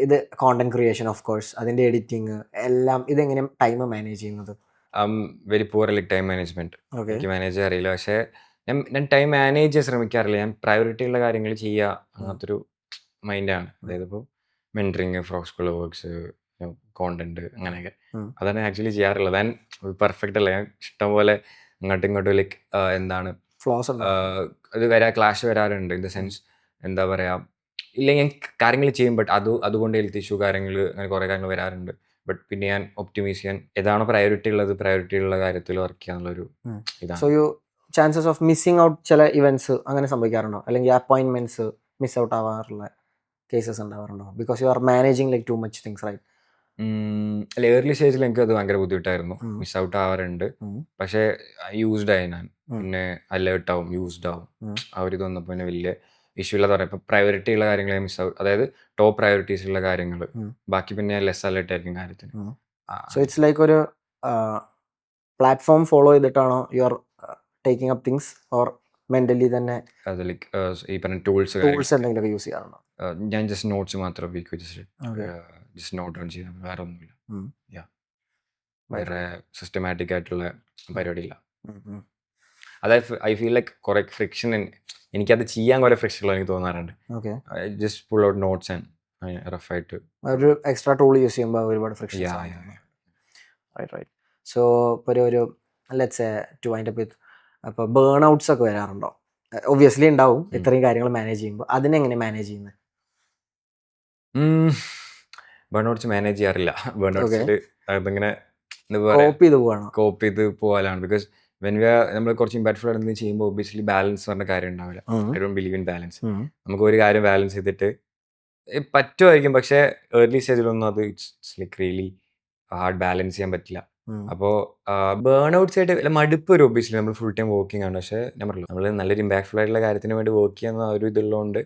Speaker 1: ഇത് കോണ്ടന്റ് ക്രിയേഷൻ ഓഫ് കോഴ്സ്, അതിൻ്റെ എഡിറ്റിങ് എല്ലാം. ഇതെങ്ങനെ ടൈം മാനേജ് ചെയ്യുന്നത്?
Speaker 2: Very poor like time management.
Speaker 1: Okay.
Speaker 2: എനിക്ക് മാനേജ് അറിയില്ല, പക്ഷേ ഞാൻ ടൈം മാനേജ് ചെയ്യാൻ ശ്രമിക്കാറില്ല. ഞാൻ പ്രയോറിറ്റി ഉള്ള കാര്യങ്ങൾ ചെയ്യുക, അങ്ങനത്തെ ഒരു മൈൻഡാണ്. അതായത് ഇപ്പോൾ mentoring, frock school works, content, അങ്ങനെയൊക്കെ അതാണ് ആക്ച്വലി ചെയ്യാറുള്ളത്. ഞാൻ പെർഫെക്റ്റ് അല്ല, ഞാൻ ഇഷ്ടംപോലെ അങ്ങോട്ടും ഇങ്ങോട്ടും ലൈക്ക് എന്താണ്
Speaker 1: ഫ്ലോസ്
Speaker 2: അത് ക്ലാഷ് വരാറുണ്ട്. ഇൻ ദ സെൻസ് എന്താ പറയുക, ഇല്ലെങ്കിൽ ഞാൻ കാര്യങ്ങൾ ചെയ്യും, ബട്ട് അതുകൊണ്ട് ഹെൽത്ത് ഇഷ്യൂ കാര്യങ്ങൾ അങ്ങനെ കുറേ കാര്യങ്ങൾ വരാറുണ്ട്. ബട്ട് പിന്നെ ഞാൻ ഒപ്റ്റിമൈസ് ചെയ്യാൻ ഏതാണോ പ്രയോറിറ്റി ഉള്ളത്, പ്രയോറിറ്റി ഉള്ള കാര്യത്തിൽ വർക്ക് ചെയ്യാനുള്ളൊരു ഇതാണ്.
Speaker 1: So you chances of missing out ചില ഇവൻറ്റ്സ് അങ്ങനെ സംഭവിക്കാറുണ്ടോ? അല്ലെങ്കിൽ അപ്പോയിൻമെന്റ്സ് മിസ് ഔട്ട് ആവാറുള്ള കേസസ് ഉണ്ടാവാറുണ്ടോ? Because you are managing like too much things right.
Speaker 2: അല്ല, ഏർലി സ്റ്റേജിൽ എനിക്ക് അത് ഭയങ്കര ബുദ്ധിമുട്ടായിരുന്നു, മിസ് ഔട്ട് ആവാറുണ്ട്. പക്ഷേ യൂസ്ഡ് ആയി ഞാൻ, പിന്നെ അലേർട്ട് ആവും, യൂസ്ഡ് ആവും. ആ ഒരു ഇത് വന്നപ്പോൾ പിന്നെ വലിയ ഇഷ്യൂ ഇല്ലാതെ പറയാം. ഇപ്പം പ്രയോറിറ്റി ഉള്ള കാര്യങ്ങൾ മിസ് ഔട്ട്, അതായത് ടോപ്പ് പ്രയോറിറ്റീസ് ഉള്ള കാര്യങ്ങൾ, ബാക്കി പിന്നെ ലെസ് അലേർട്ട് ആയിരിക്കും കാര്യത്തിന്.
Speaker 1: സോ ഇറ്റ്സ് ലൈക്ക് ഒരു പ്ലാറ്റ്ഫോം ഫോളോ ചെയ്തിട്ടാണോ you are taking up things, or mentally തന്നെ
Speaker 2: അത് ലൈക്ക് ഈ പറഞ്ഞ ടൂൾസ്
Speaker 1: എന്തെങ്കിലുമൊക്കെ യൂസ് ചെയ്യാറുണ്ടോ?
Speaker 2: ഞാൻ ജസ്റ്റ് നോട്ട്സ് മാത്രം ജസ്റ്റ് നോട്ട് ഡൗൺ ചെയ്യാം, വേറെ ഒന്നുമില്ല. വേറെ സിസ്റ്റമാറ്റിക് ആയിട്ടുള്ള പരിപാടിയില്ല. അതായത് ഐ ഫീൽ ലൈക്ക് കുറെ ഫ്രിക്ഷൻ, എനിക്കത് ചെയ്യാൻ കുറെ ഫ്രിക്ഷൻ ഉള്ള എനിക്ക് തോന്നാറുണ്ട്. Just pull out notes and റഫായിട്ട്
Speaker 1: ഒരു എക്സ്ട്രാ ടൂൾ യൂസ് ചെയ്യുമ്പോൾ ഒരുപാട് ഫ്രിക്ഷൻ. റൈറ്റ്. സോ ഇപ്പോൾ ഒരു let's say to wind up with, അപ്പോൾ ബേൺ ഔട്ട്സ് ഒക്കെ വരാറുണ്ടോ? ഒബ്വിയസ്ലി ഉണ്ടാവും, ഇത്രയും കാര്യങ്ങൾ മാനേജ് ചെയ്യുമ്പോൾ. അതിനെങ്ങനെ മാനേജ് ചെയ്യുന്നത്?
Speaker 2: ബേൺ ഔട്ട്സ് മാനേജ് ചെയ്യാറില്ല. ബേൺ ഔട്ട്സിൽ അതിങ്ങനെ കോപ്പ് ചെയ്ത് പോകാനാണ്. ബിക്കോസ് നമ്മൾ കുറച്ച് ഇമ്പാക്ട്ഫുൾ ആയിട്ട് എന്തെങ്കിലും ചെയ്യുമ്പോൾ ഒബ്വിയസ്ലി ബാലൻസ് പറഞ്ഞ കാര്യം ഉണ്ടാവില്ല. I don't believe in balance. നമുക്ക് ഒരു കാര്യം ബാലൻസ് ചെയ്തിട്ട് പറ്റുമായിരിക്കും, പക്ഷേ ഏർലി സ്റ്റേജിലൊന്നും അത് it's like really hard balance ചെയ്യാൻ പറ്റില്ല. അപ്പോൾ ബേൺ ഔട്ട്സ് ആയിട്ട് മടുപ്പ് വരും ഒബ്വിയസ്ലി, നമ്മൾ ഫുൾ ടൈം വർക്കിംഗ് ആണ്. പക്ഷേ ഞാൻ പറഞ്ഞല്ലോ, നമ്മൾ നല്ലൊരു ഇമ്പാക്ട്ഫുൾ ആയിട്ടുള്ള കാര്യത്തിന് വേണ്ടി വർക്ക് ചെയ്യുന്ന ഒരു ഇതുള്ളതുകൊണ്ട്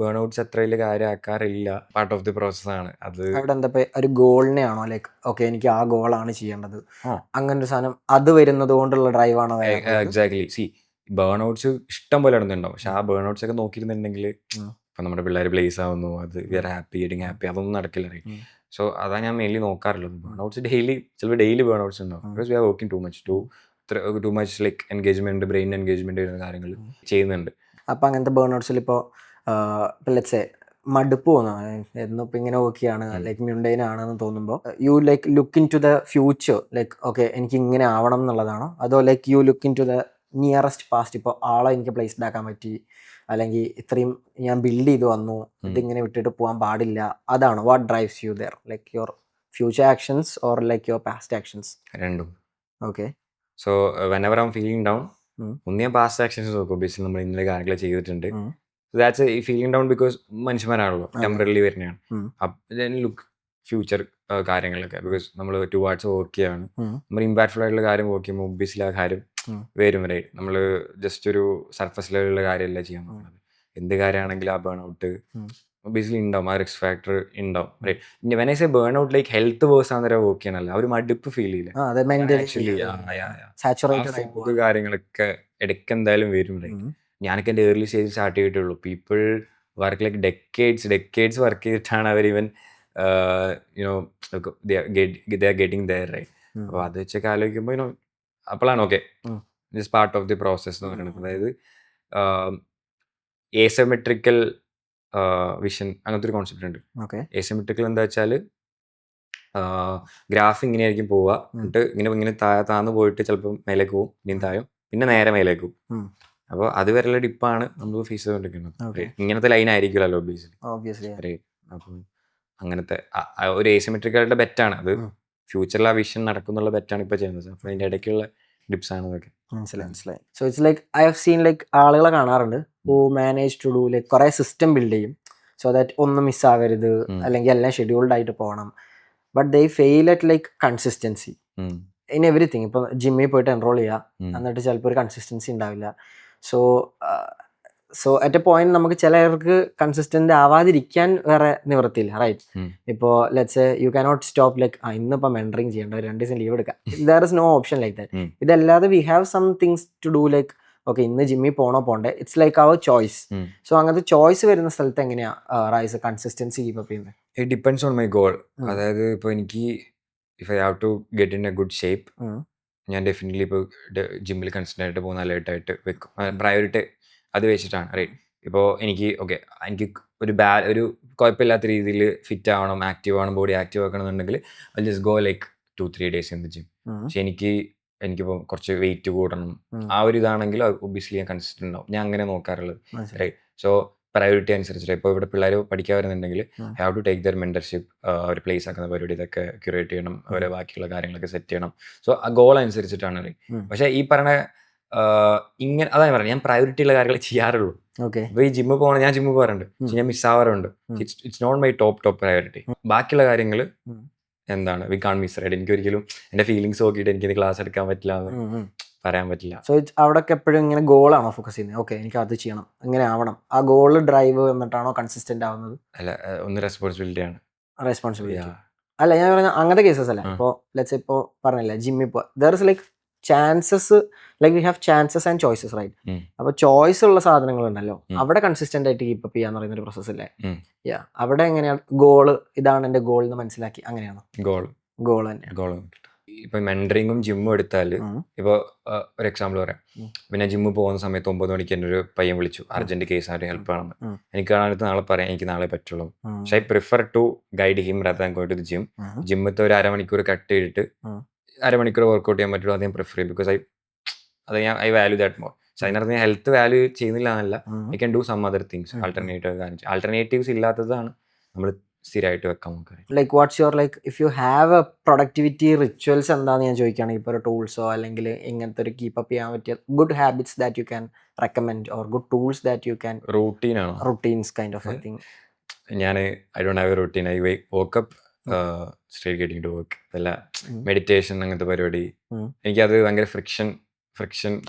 Speaker 2: ബേൺ ഔട്ട്സ് അത്ര വലിയ കാര്യമാക്കാറില്ല. പാർട്ട് ഓഫ് ദി പ്രോസസ്സാണ് അത്.
Speaker 1: അവിടെ എന്താ ഒരു ഗോളിനെയാണോ ലൈക്ക് ഓക്കെ എനിക്ക് ആ ഗോളാണ് ചെയ്യേണ്ടത്, അങ്ങനെ ഒരു സാധനം അത് വരുന്നത് കൊണ്ടുള്ള ഡ്രൈവ് ആണോ?
Speaker 2: എക്സാക്ട്ലി. സി ബേൺ ഔട്ട്സ് ഇഷ്ടം പോലെ ഇടുന്നുണ്ടാവും, പക്ഷെ ആ ബേൺ ഔട്ട്സ് ഒക്കെ നോക്കിയിരുന്നുണ്ടെങ്കിൽ ഇപ്പം നമ്മുടെ പിള്ളേർ പ്ലേസ് ആവുന്നു, അത് we are happy, getting happy, അതൊന്നും നടക്കില്ല. സോ അതാണ് ഞാൻ മെയിൻലി നോക്കാറുള്ളത്. ബേൺ ഔട്ട്സ് ചിലപ്പോൾ ഡെയിലി ബേൺ ഔട്ട്സ് ഉണ്ടാവും, because we are working too much like engagement, brain engagement വരുന്ന കാര്യങ്ങൾ ചെയ്യുന്നുണ്ട്.
Speaker 1: അപ്പം അങ്ങനത്തെ ബേൺ ഔട്ട്സിൽ ഇപ്പോൾ ലെറ്റ്സ് സേ മടുപ്പ് തോന്നുന്നു, എന്നിപ്പോൾ ഇങ്ങനെ ഓക്കെയാണ് ലൈക്ക് മ്യുണ്ടൈൻ ആണെന്ന് തോന്നുമ്പോൾ you like look into the future, like okay എനിക്ക് ഇങ്ങനെ ആവണം എന്നുള്ളതാണോ? അതോ like you look into the nearest past, ഇപ്പോൾ ആളെ എനിക്ക് പ്ലേസ്ഡ് ആക്കാൻ പറ്റി, അല്ലെങ്കിൽ ഇത്രയും ഞാൻ ബിൽഡ് ചെയ്ത് വന്നു, ഇതിങ്ങനെ വിട്ടിട്ട് പോകാൻ പാടില്ല, അതാണ് what drives you there, like your future actions or like your past actions?
Speaker 2: രണ്ടും.
Speaker 1: ഓക്കെ.
Speaker 2: സോ വെനെവർ ഐം ഫീലിംഗ് ഡൗൺ, ഒന്ന് ഞാൻ പാസ്റ്റ് ആക്ഷൻസ് നോക്കും, ബേസിൽ നമ്മൾ ഇന്ന കാര്യങ്ങൾ ചെയ്തിട്ടുണ്ട്. ദാറ്റ്സ് ഈ ഫീലിംഗ് ഡൗൺ ബിക്കോസ് മനുഷ്യന്മാരാണല്ലോ, ടെമ്പററി വരുന്നതാണ്. ലുക്ക് ഫ്യൂച്ചർ കാര്യങ്ങളൊക്കെ, ബിക്കോസ് നമ്മൾ ടുവാർഡ്സ് വർക്ക് ചെയ്യാണ്, നമ്മൾ ഇമ്പാക്ട്ഫുൾ ആയിട്ടുള്ള കാര്യം വർക്ക് ചെയ്യുമ്പോൾ ഒബ്വിയസ്ലി ആ കാര്യം വരും. റൈറ്റ്, നമ്മൾ ജസ്റ്റ് ഒരു സർഫസ് ലെവലുള്ള കാര്യമല്ല ചെയ്യാൻ നോക്കുന്നത്. എന്ത് കാര്യമാണെങ്കിലും ആ ബേൺ ഔട്ട് ഒബ്വിയസ്ലി ഉണ്ടാവും, ആ റിസ്ക് ഫാക്ടർ ഉണ്ടാവും. Right, when I say burn out like health worse ആണെന്നേരം വർക്ക് ചെയ്യണല്ല, ഒരു മടുപ്പ് ഫീൽ ചെയ്യില്ല. ആക്ച്വലി കാര്യങ്ങളൊക്കെ ഇടയ്ക്ക് എന്തായാലും വരും. റൈറ്റ്, ഞാനൊക്കെ എൻ്റെ ഏർലി സ്റ്റേജിൽ സ്റ്റാർട്ട് ചെയ്തിട്ടുള്ളൂ. People work like decades work ചെയ്തിട്ടാണ് അവർ ഈവൻ ഗെറ്റിംഗ് ദയർ. റൈറ്റ്, അപ്പോൾ അത് വെച്ചൊക്കെ ആലോചിക്കുമ്പോൾ അപ്പോഴാണ് okay this part of the process എന്ന് പറയുന്നത്. അതായത് ഏസമെട്രിക്കൽ വിഷൻ അങ്ങനത്തെ ഒരു കോൺസെപ്റ്റ് ഉണ്ട്. ഏസമെട്രിക്കൽ എന്താ വെച്ചാൽ ഗ്രാഫ് ഇങ്ങനെയായിരിക്കും പോവുക, എന്നിട്ട് ഇങ്ങനെ താന്ന് പോയിട്ട് ചിലപ്പോൾ മേലേക്ക് പോകും, ഇനിയും താഴും, പിന്നെ നേരെ മേലേക്ക് പോകും. അപ്പോൾ അതുവരെയുള്ള ഡിപ്പാണ് നമ്മൾ ഫേസ് ചെയ്തുകൊണ്ടിരിക്കുന്നത്. ഇങ്ങനത്തെ ലൈൻ ആയിരിക്കുമല്ലോ ഒബ്വിയസ്ലി. അപ്പം അങ്ങനത്തെ ഒരു ഏസിമെട്രിക്കലുടെ ബെറ്റാണ് അത്. ഫ്യൂച്ചറിൽ ആ വിഷൻ നടക്കുന്നുള്ള ബെറ്റാണ് ഇപ്പോൾ ചെയ്യുന്നത്. അപ്പോൾ അതിൻ്റെ ഇടയ്ക്കുള്ള ടിപ്സ് ആണ് ഇതൊക്കെ.
Speaker 1: മനസ്സിലായി. So it's like I have seen like ആളുകളെ കാണാറുണ്ട് who manage to do like കുറേ സിസ്റ്റം ബിൽഡ് ചെയ്യും സോ ദാറ്റ് ഒന്നും മിസ്സാവരുത്, അല്ലെങ്കിൽ എല്ലാം ഷെഡ്യൂൾഡ് ആയിട്ട് പോകണം. But they fail at like consistency in everything. ഇപ്പം ജിമ്മിൽ പോയിട്ട് എൻറോൾ ചെയ്യുക, എന്നിട്ട് ചിലപ്പോൾ ഒരു കൺസിസ്റ്റൻസി ഉണ്ടാവില്ല. സോ അറ്റ് എ പോയിന്റ് നമുക്ക് ചിലർക്ക് കൺസിസ്റ്റന്റ് ആവാതിരിക്കാൻ വേറെ നിവൃത്തിയില്ല. റൈറ്റ്, ഇപ്പോൾ let's you cannot stop like ഇന്നിപ്പോൾ മെൻറ്ററിങ് ചെയ്യേണ്ട, 2 ദിവസം ലീവ് എടുക്കാം. There is no option like that. ഇതല്ലാതെ we have some things to do like okay ഇന്ന് ജിമ്മിൽ പോണ്ടേ, it's like our choice. So അങ്ങനത്തെ ചോയ്സ് വരുന്ന സ്ഥലത്ത് എങ്ങനെയാ റൈസ് കൺസിസ്റ്റൻസി കീപ്പ് അപ്പ് ചെയ്യുന്നത്?
Speaker 2: It depends on my goal. അതായത് ഇപ്പോൾ എനിക്ക് if I have to get in a good shape, ഞാൻ ഡെഫിനറ്റ്ലി ഇപ്പോൾ ജിമ്മിൽ കൺസിസ്റ്റൻ്റ് ആയിട്ട് പോകുന്ന അലേർട്ടായിട്ട് വെക്കും. പ്രയോറിറ്റി അത് വെച്ചിട്ടാണ്. റൈറ്റ്, ഇപ്പോൾ എനിക്ക് ഒരു കുഴപ്പമില്ലാത്ത രീതിയിൽ ഫിറ്റ് ആവണം, ആക്റ്റീവ് ആവണം, ബോഡി ആക്റ്റീവ് ആക്കണമെന്നുണ്ടെങ്കിൽ I just go like 2-3 days in the gym. പക്ഷെ എനിക്കിപ്പോൾ കുറച്ച് വെയിറ്റ് കൂടണം, ആ ഒരു ഇതാണെങ്കിൽ ഒബ്വിയസ്ലി ഞാൻ കൺസിസ്റ്റൻ്റ് ഉണ്ടാവും. ഞാൻ അങ്ങനെ നോക്കാറുള്ളത്. റൈറ്റ്, സോ പ്രയോറിറ്റി അനുസരിച്ചിട്ട് ഇപ്പോൾ ഇവിടെ പിള്ളേർ പഠിക്കാൻ വരുന്നുണ്ടെങ്കിൽ have to take their mentorship, അവർ പ്ലേസ് ആക്കുന്ന പരിപാടി ഇതൊക്കെ ക്യൂറേറ്റ് ചെയ്യണം, അവരെ ബാക്കിയുള്ള കാര്യങ്ങളൊക്കെ സെറ്റ് ചെയ്യണം. സോ ആ ഗോൾ അനുസരിച്ചിട്ടാണ്. പക്ഷേ ഈ പറഞ്ഞ ഇങ്ങനെ അതാണ് പറയുന്നത്, ഞാൻ പ്രയോറിറ്റി ഉള്ള കാര്യങ്ങൾ ചെയ്യാറുള്ളൂ. ഇപ്പോൾ ഈ ജിമ്മിൽ പോകണം, ഞാൻ ജിമ്മിൽ പോകാറുണ്ട്, പക്ഷെ ഞാൻ മിസ്സാവാറുണ്ട്. It's not my top priority. ബാക്കിയുള്ള കാര്യങ്ങൾ എന്താണ് വി കാൺ മിസ്. റൈറ്റ്, എനിക്ക് ഒരിക്കലും എൻ്റെ ഫീലിങ്സ് നോക്കിയിട്ട് എനിക്കിത് ക്ലാസ് എടുക്കാൻ പറ്റില്ല എന്ന് പറയാൻ പറ്റില്ല.
Speaker 1: സോ അവിടെ എപ്പോഴും ഇങ്ങനെ ഗോളാണോ ഫോക്കസ് ചെയ്യുന്നത്? ഓക്കെ എനിക്ക് അത് ചെയ്യണം, ഇങ്ങനെ ആവണം, ആ ഗോൾ ഡ്രൈവ് എന്നിട്ടാണോ കൺസിസ്റ്റന്റ് ആവുന്നത്?
Speaker 2: അല്ല, ഒന്ന് റെസ്പോൺസിബിലിറ്റി.
Speaker 1: അല്ല, ഞാൻ പറഞ്ഞ അങ്ങനത്തെ കേസസ് അല്ല. ഇപ്പോൾ ലെറ്റ്സ് ഇപ്പോൾ പറഞ്ഞില്ല ജിമ്മിൽ പോവാ, there is like chances, like we have chances and choices. Right, അപ്പോൾ ചോയ്സ് ഉള്ള സാധനങ്ങളുണ്ടല്ലോ, അവിടെ കൺസിസ്റ്റന്റ് ആയിട്ട് കീപ്പ് അപ്പ് ചെയ്യാന്ന് പറയുന്ന ഒരു പ്രോസസ് അല്ലേ? അവിടെ എങ്ങനെയാണ് ഗോള്, ഇതാണ് എൻ്റെ ഗോൾ എന്ന് മനസ്സിലാക്കി അങ്ങനെയാണോ? ഗോൾ തന്നെ.
Speaker 2: ഇപ്പൊ മെൻറ്ററിങ്ങും ജിമ്മും എടുത്താൽ, ഇപ്പോൾ ഒരു എക്സാമ്പിൾ പറയാം. പിന്നെ ജിമ്മിൽ പോകുന്ന സമയത്ത് 9 മണിക്ക് എൻ്റെ ഒരു പയ്യൻ വിളിച്ചു, അർജന്റ് കേസ് ആയിട്ട് ഹെൽപ്പ് ആണെന്ന്. എനിക്ക് കാണാനടുത്ത് നാളെ പറയാം, എനിക്ക് നാളെ പറ്റുള്ളൂ. പക്ഷെ I prefer to guide him rather than going to the gym. ജിമ്മത്തെ ഒരു 1/2 മണിക്കൂർ കട്ട് ചെയ്തിട്ട് 1/2 മണിക്കൂർ വർക്കൗട്ട് ചെയ്യാൻ പറ്റുള്ളൂ, അത് ഞാൻ പ്രിഫർ ചെയ്യും. Because I value that more. പക്ഷെ അതിനകത്ത് ഞാൻ ഹെൽത്ത് വാല്യൂ ചെയ്യുന്നില്ല എന്നല്ല, I can do some other things. Alternatives ഇല്ലാത്തതാണ് നമ്മൾ സ്ഥിരമായിട്ട് വെക്കാൻ നോക്കുക.
Speaker 1: Like what's your like if you have a productivity rituals എന്താന്ന് ഞാൻ ചോദിക്കുകയാണെങ്കിൽ, ഇപ്പോൾ ഒരു ടൂൾസോ അല്ലെങ്കിൽ ഇങ്ങനത്തെ ഒരു കീപ്പ് അപ്പ് ചെയ്യാൻ പറ്റിയ good habits that you can recommend or good tools that you can. Routines kind of thing.
Speaker 2: ഞാൻ I don't have a routine. I wake up straight getting to work. അല്ല, മെഡിറ്റേഷൻ അങ്ങനത്തെ പരിപാടി എനിക്കത് ഭയങ്കര ഫ്രിക്ഷൻ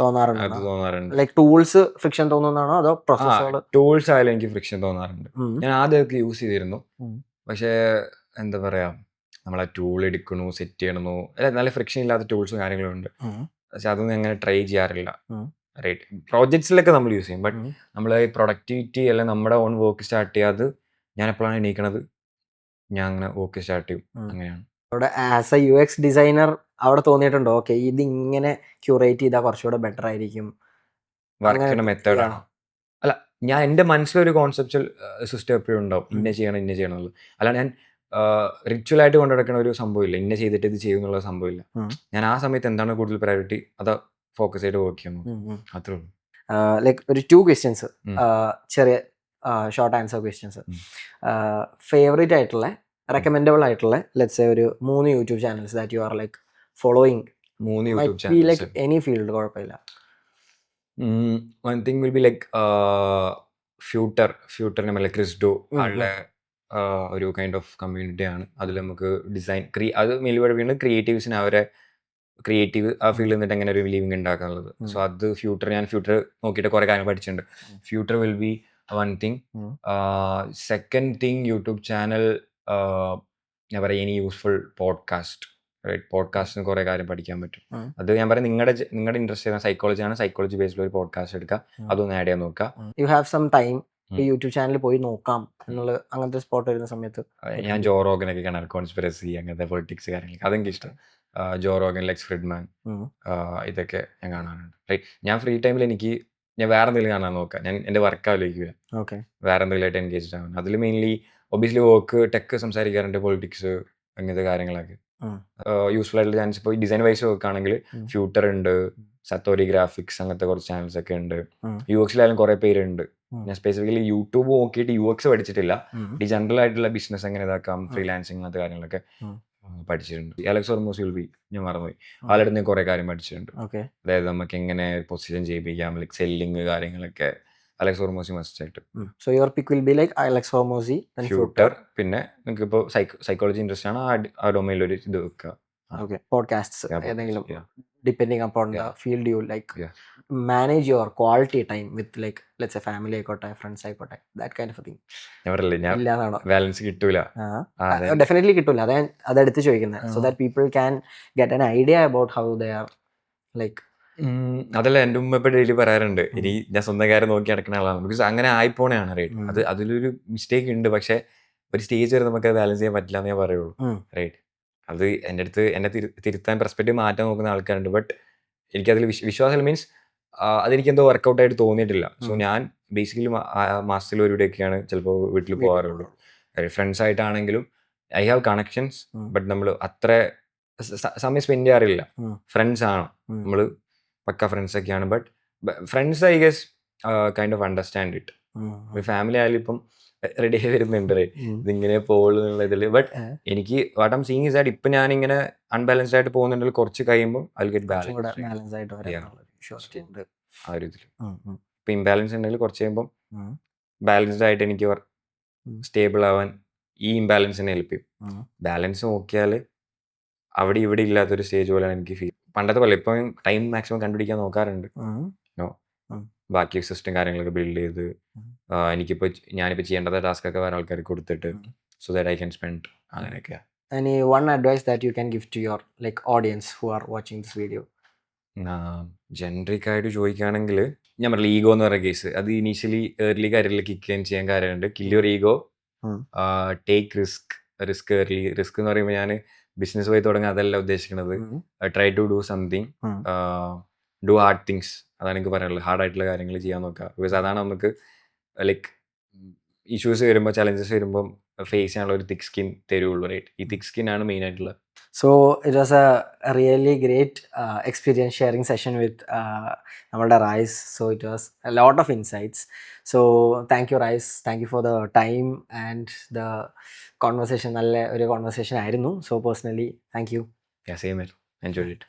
Speaker 2: തോന്നാറുണ്ട്.
Speaker 1: ലൈക്ക് ടൂൾസ് ഫ്രിക്ഷൻ തോന്നുന്നതാണോ അതോ പ്രോസസ്സുകൾ?
Speaker 2: ടൂൾസ് ആയാലും എനിക്ക് ഫ്രിക്ഷൻ തോന്നാറുണ്ട്. ഞാൻ ആദ്യമൊക്കെ യൂസ് ചെയ്തിരുന്നു, പക്ഷേ എന്താ പറയാ, നമ്മൾ ആ ടൂൾ എടുക്കണു, സെറ്റ് ചെയ്യണു, അല്ല നല്ല ഫ്രിക്ഷൻ ഇല്ലാത്ത ടൂൾസും കാര്യങ്ങളും ഉണ്ട്. പക്ഷെ അതൊന്നും അങ്ങനെ ട്രൈ ചെയ്യാറില്ല. റൈറ്റ്, പ്രോജക്ട്സിലൊക്കെ നമ്മൾ യൂസ് ചെയ്യും, ബട്ട് നമ്മൾ ഈ പ്രൊഡക്ടിവിറ്റി അല്ലെങ്കിൽ നമ്മുടെ ഓൺ വർക്ക് സ്റ്റാർട്ട് ചെയ്യാതെ ഞാൻ എപ്പോഴാണ് എണീക്കണത്, ഞാൻ അങ്ങനെ വർക്ക് സ്റ്റാർട്ട് ചെയ്യും. അങ്ങനെയാണ്.
Speaker 1: അവിടെ ആസ് എ UX ഡിസൈനർ അവിടെ തോന്നിയിട്ടുണ്ടോ ഓക്കെ ഇതിങ്ങനെ ക്യൂറേറ്റ് ചെയ്താൽ കുറച്ചുകൂടെ ബെറ്റർ ആയിരിക്കും
Speaker 2: വർക്കിന്റെ മെത്തേഡാണ്? അല്ല, ഞാൻ എൻ്റെ മനസ്സിലൊരു കോൺസെപ്ച്വൽ സിസ്റ്റം എപ്പോഴും ഉണ്ടാവും, ഇന്ന ചെയ്യണം എന്നുള്ളത്. അല്ലാണ്ട് ഞാൻ റിച്വലായിട്ട് കൊണ്ടു നടക്കുന്ന ഒരു സംഭവമില്ല, ഇന്ന ചെയ്തിട്ട് ഇത് ചെയ്യും എന്നുള്ള സംഭവമില്ല. ഞാൻ ആ സമയത്ത് എന്താണ് കൂടുതൽ പ്രയോറിറ്റി അത് ഫോക്കസ് ചെയ്ത് വർക്ക് ചെയ്യുന്നു, അത്രേ ഉള്ളൂ.
Speaker 1: ലൈക്ക് ഒരു 2 ക്വസ്റ്റ്യൻസ്
Speaker 2: ഉം.
Speaker 1: ചെറിയ ഷോർട്ട് ആൻസർ ക്വസ്റ്റ്യൻസ്.
Speaker 2: ഉം.
Speaker 1: ഫേവറേറ്റ് ആയിട്ടുള്ള റെക്കമെൻഡബിൾ ആയിട്ടുള്ള ലെറ്റ്സ് സേ ഒരു 3 YouTube channels that you are like following.
Speaker 2: 3
Speaker 1: might
Speaker 2: YouTube
Speaker 1: be like
Speaker 2: channels.
Speaker 1: Any field, കുഴപ്പമില്ല.
Speaker 2: One thing will be like ഫ്യൂട്ടർ നമ്മളെ ക്രിസ്ഡോ ആളുടെ ഒരു കൈൻഡ് ഓഫ് കമ്മ്യൂണിറ്റി ആണ്. അതിൽ നമുക്ക് ഡിസൈൻ അത് മെയിൻലി വീണ് ക്രിയേറ്റീവ്സിന് അവരെ ക്രിയേറ്റീവ് ആ ഫീൽഡിൽ നിന്നിട്ട് എങ്ങനെ ഒരു ലിവിങ് ഉണ്ടാക്കാനുള്ളത്. സോ അത് ഞാൻ ഫ്യൂട്ടർ നോക്കിയിട്ട് കുറേ കാര്യങ്ങൾ പഠിച്ചിട്ടുണ്ട്. Future will be one thing. Second thing YouTube channel ഞാൻ പറയാം എനി യൂസ്ഫുൾ പോഡ്കാസ്റ്റ്. റൈറ്റ്, പോഡ്കാസ്റ്റിന് കുറേ കാര്യം പഠിക്കാൻ പറ്റും. അത് ഞാൻ പറയാം നിങ്ങളുടെ ഇൻട്രസ്റ്റ് ചെയ്യുന്ന സൈക്കോളജി ആണ്, സൈക്കോളജി ബേസ്ഡിൽ ഒരു പോഡ്കാസ്റ്റ് എടുക്കുക, അതൊന്ന് ആഡ് ചെയ്യാൻ നോക്കുക.
Speaker 1: യു ഹാവ് സം ടൈം ഈ യൂട്യൂബ് ചാനലിൽ പോയി നോക്കാം എന്നുള്ള അങ്ങനത്തെ സ്പോട്ട് വരുന്ന സമയത്ത്
Speaker 2: ഞാൻ ജോ റോഗനൊക്കെ കാണാറ്, കോൺസ്പിറസി അങ്ങനത്തെ പൊളിറ്റിക്സ് കാര്യങ്ങളൊക്കെ അതെനിക്ക് ഇഷ്ടം. ജോ റോഗൻ, ലെക്സ് ഫ്രിഡ്മാൻ, ഇതൊക്കെ ഞാൻ കാണാറുണ്ട്. റൈറ്റ്, ഞാൻ ഫ്രീ ടൈമിൽ ഞാൻ വേറെ എന്തെങ്കിലും കാണാൻ നോക്കാം. ഞാൻ എൻ്റെ വർക്കാവിലേക്കില്ല,
Speaker 1: ഓക്കെ
Speaker 2: വേറെ എന്തെങ്കിലുമായിട്ട് എൻഗേജ്ഡ് ആവാൻ. അതിൽ മെയിൻലി ഒബിയസ്ലി വർക്ക്, ടെക്ക് സംസാരിക്കാറുണ്ട്, പൊളിറ്റിക്സ് അങ്ങനത്തെ കാര്യങ്ങളൊക്കെ യൂസ്ഫുൾ ആയിട്ടുള്ള ചാൻസ്. ഇപ്പോൾ ഡിസൈൻ വൈസ് നോക്കുകയാണെങ്കിൽ ഫ്യൂട്ടർ ഉണ്ട്, സത്തോരി ഗ്രാഫിക്സ് അങ്ങനത്തെ കുറച്ച് ചാനൽസ് ഒക്കെ ഉണ്ട്. UX-ലായാലും കുറേ പേരുണ്ട്. ഞാൻ സ്പെസിഫിക്കലി യൂട്യൂബ് നോക്കിയിട്ട് UX പഠിച്ചിട്ടില്ല. ഈ ജനറൽ ആയിട്ടുള്ള ബിസിനസ് എങ്ങനെ ഇതാക്കാം, ഫ്രീലാൻസിങ് അങ്ങനത്തെ കാര്യങ്ങളൊക്കെ പഠിച്ചിട്ടുണ്ട്. അലക്സ് ഹോർമോസ് വിൽ ബി, ഞാൻ മറന്നുപോയി, ആളുടെ നിന്ന് കുറേ കാര്യം പഠിച്ചിട്ടുണ്ട്.
Speaker 1: ഓക്കെ
Speaker 2: അതായത് നമുക്ക് എങ്ങനെ പൊസിഷൻ ചെയ്യിപ്പിക്കാം, ലൈക്ക് സെല്ലിങ് കാര്യങ്ങളൊക്കെ അലക്സ് ഹോർമോസി മസ്റ്റ് ആയിട്ട്.
Speaker 1: So your pick will be like Alex Hormozi,
Speaker 2: future, പിന്നെ നിങ്ങൾക്ക് ഇപ്പോൾ സൈക്കോളജി ഇൻട്രസ്റ്റ് ആണ് ആ ഡൊമൈനിൽ ഒരു ഇത് വെക്കുക.
Speaker 1: ഓക്കെ, പോഡ്കാസ്റ്റ്സ് ഏതെങ്കിലും
Speaker 2: Yeah.
Speaker 1: Depending upon the field U like manage your quality time with like let's A family ആയിക്കോട്ടെ, ഫ്രണ്ട്സ് ആയിക്കോട്ടെ, ദാറ്റ് കൈൻഡ് ഓഫ് തിങ്.
Speaker 2: ഞാൻ പറയില്ലേ, ഞാൻ
Speaker 1: ഇല്ലാന്നാണോ?
Speaker 2: ബാലൻസ് കിട്ടൂല.
Speaker 1: ഡെഫിനറ്റ്ലി കിട്ടൂല, അതെടുത്ത് ചോദിക്കുന്നത്. So that people can get an idea about how they are like.
Speaker 2: അതല്ല, എൻ്റെ ഉമ്മ ഇപ്പം ഡെയിലി പറയാറുണ്ട്, ഇനി ഞാൻ സ്വന്തം കാര്യം നോക്കി നടക്കുന്ന ആളാണ്. ബിക്കോസ് അങ്ങനെ ആയിപ്പോണെയാണ്. റൈറ്റ്, അതിലൊരു മിസ്റ്റേക്ക് ഉണ്ട്. പക്ഷെ ഒരു സ്റ്റേജ് വരെ നമുക്ക് ബാലൻസ് ചെയ്യാൻ പറ്റില്ല എന്നേ പറയുള്ളൂ. റൈറ്റ്, അത് എൻ്റെ അടുത്ത് എന്നെ തിരുത്താൻ പെർസ്പെക്റ്റീവ് മാറ്റാൻ നോക്കുന്ന ആൾക്കാരുണ്ട്. ബട്ട് എനിക്കതിൽ വിശ്വാസം മീൻസ് അതെനിക്ക് എന്തോ വർക്കൗട്ട് ആയിട്ട് തോന്നിയിട്ടില്ല. സോ ഞാൻ ബേസിക്കലി മാസത്തിൽ ഒരു ഡേക്കാണ് ചിലപ്പോൾ വീട്ടിൽ പോകാറുള്ളൂ. ഫ്രണ്ട്സ് ആയിട്ടാണെങ്കിലും ഐ ഹാവ് കണക്ഷൻസ്, ബട്ട് നമ്മൾ അത്ര സമയം സ്പെൻഡ് ചെയ്യാറില്ല. ഫ്രണ്ട്സ് ആണ്, നമ്മൾ പക്ക ഫ്രണ്ട്സ് ഒക്കെയാണ്. But friends I guess kind of understand it. Family ആയാലും ഇപ്പം റെഡി ആയി വരുന്നുണ്ട് ഇതിങ്ങനെ പോകുന്നുള്ള ഇതിൽ. ബട്ട് എനിക്ക് what I'm seeing is that ഇപ്പം ഞാനിങ്ങനെ അൺബാലൻസ്ഡ് ആയിട്ട് പോകുന്നുണ്ടെങ്കിൽ കുറച്ച് കഴിയുമ്പോൾ ഐ വിൽ ഗെറ്റ് ബാലൻസ് ആ ഒരു ഇതിൽ. ഇപ്പം ഇംബാലൻസ് ഉണ്ടെങ്കിൽ കുറച്ച് കഴിയുമ്പം ബാലൻസ്ഡ് ആയിട്ട് എനിക്ക് സ്റ്റേബിൾ ആവാൻ ഈ ഇംബാലൻസിനെ ഹെൽപ്പ് ചെയ്യും. ബാലൻസ് നോക്കിയാൽ അവിടെ ഇവിടെ ഇല്ലാത്തൊരു സ്റ്റേജ് പോലെയാണ് എനിക്ക് ഫീൽ. പണ്ടത്തെ പോലെ ഇപ്പം ടൈം മാക്സിമം കണ്ടുപിടിക്കാൻ നോക്കാറുണ്ട്. ബാക്കി സിസ്റ്റം കാര്യങ്ങളൊക്കെ ബിൽഡ് ചെയ്ത് ഞാനിപ്പോൾ ചെയ്യേണ്ടത് ടാസ്കൊക്കെ വേറെ ആൾക്കാർക്ക് കൊടുത്തിട്ട് so that I can spend അങ്ങനെയൊക്കെയാണ്.
Speaker 1: Any one advice that you can give to your like audience who are watching this video?
Speaker 2: Generic ആയിട്ട് ചോദിക്കുകയാണെങ്കിൽ ഞാൻ പറഞ്ഞില്ല, ഈഗോ എന്ന് പറയുന്ന കേസ് അത് ഇനീഷ്യലി ഏർലി കാര്യങ്ങളിൽ കിക്ക് ചെയ്യാൻ കാര്യമുണ്ട്. Kill your ego, take risk early. Risk എന്ന് പറയുമ്പോൾ ഞാൻ ബിസിനസ് പോയി തുടങ്ങാൻ അതല്ല ഉദ്ദേശിക്കുന്നത്. Try to do something, do hard things. അതാണ് എനിക്ക് പറയാനുള്ളത്. ഹാർഡായിട്ടുള്ള കാര്യങ്ങൾ ചെയ്യാൻ നോക്കുക. ബിക്കോസ് അതാണ് നമുക്ക് ലൈക്ക് ഇഷ്യൂസ് വരുമ്പോൾ, ചലഞ്ചസ് വരുമ്പം ഫേസ് ചെയ്യാനുള്ള ഒരു തിക്ക് സ്കിൻ തരുള്ളൂ. റൈറ്റ്, ഈ തിക്ക് സ്കിൻ ആണ് മെയിൻ ആയിട്ടുള്ള.
Speaker 1: So it was a really great experience sharing session with Namalda Rice. So it was a lot of insights. So thank you Rice, thank you for the time and the conversation. നല്ല ഒരു conversation ആയിരുന്നു. So personally thank you.
Speaker 2: Yeah, same here. Enjoyed it.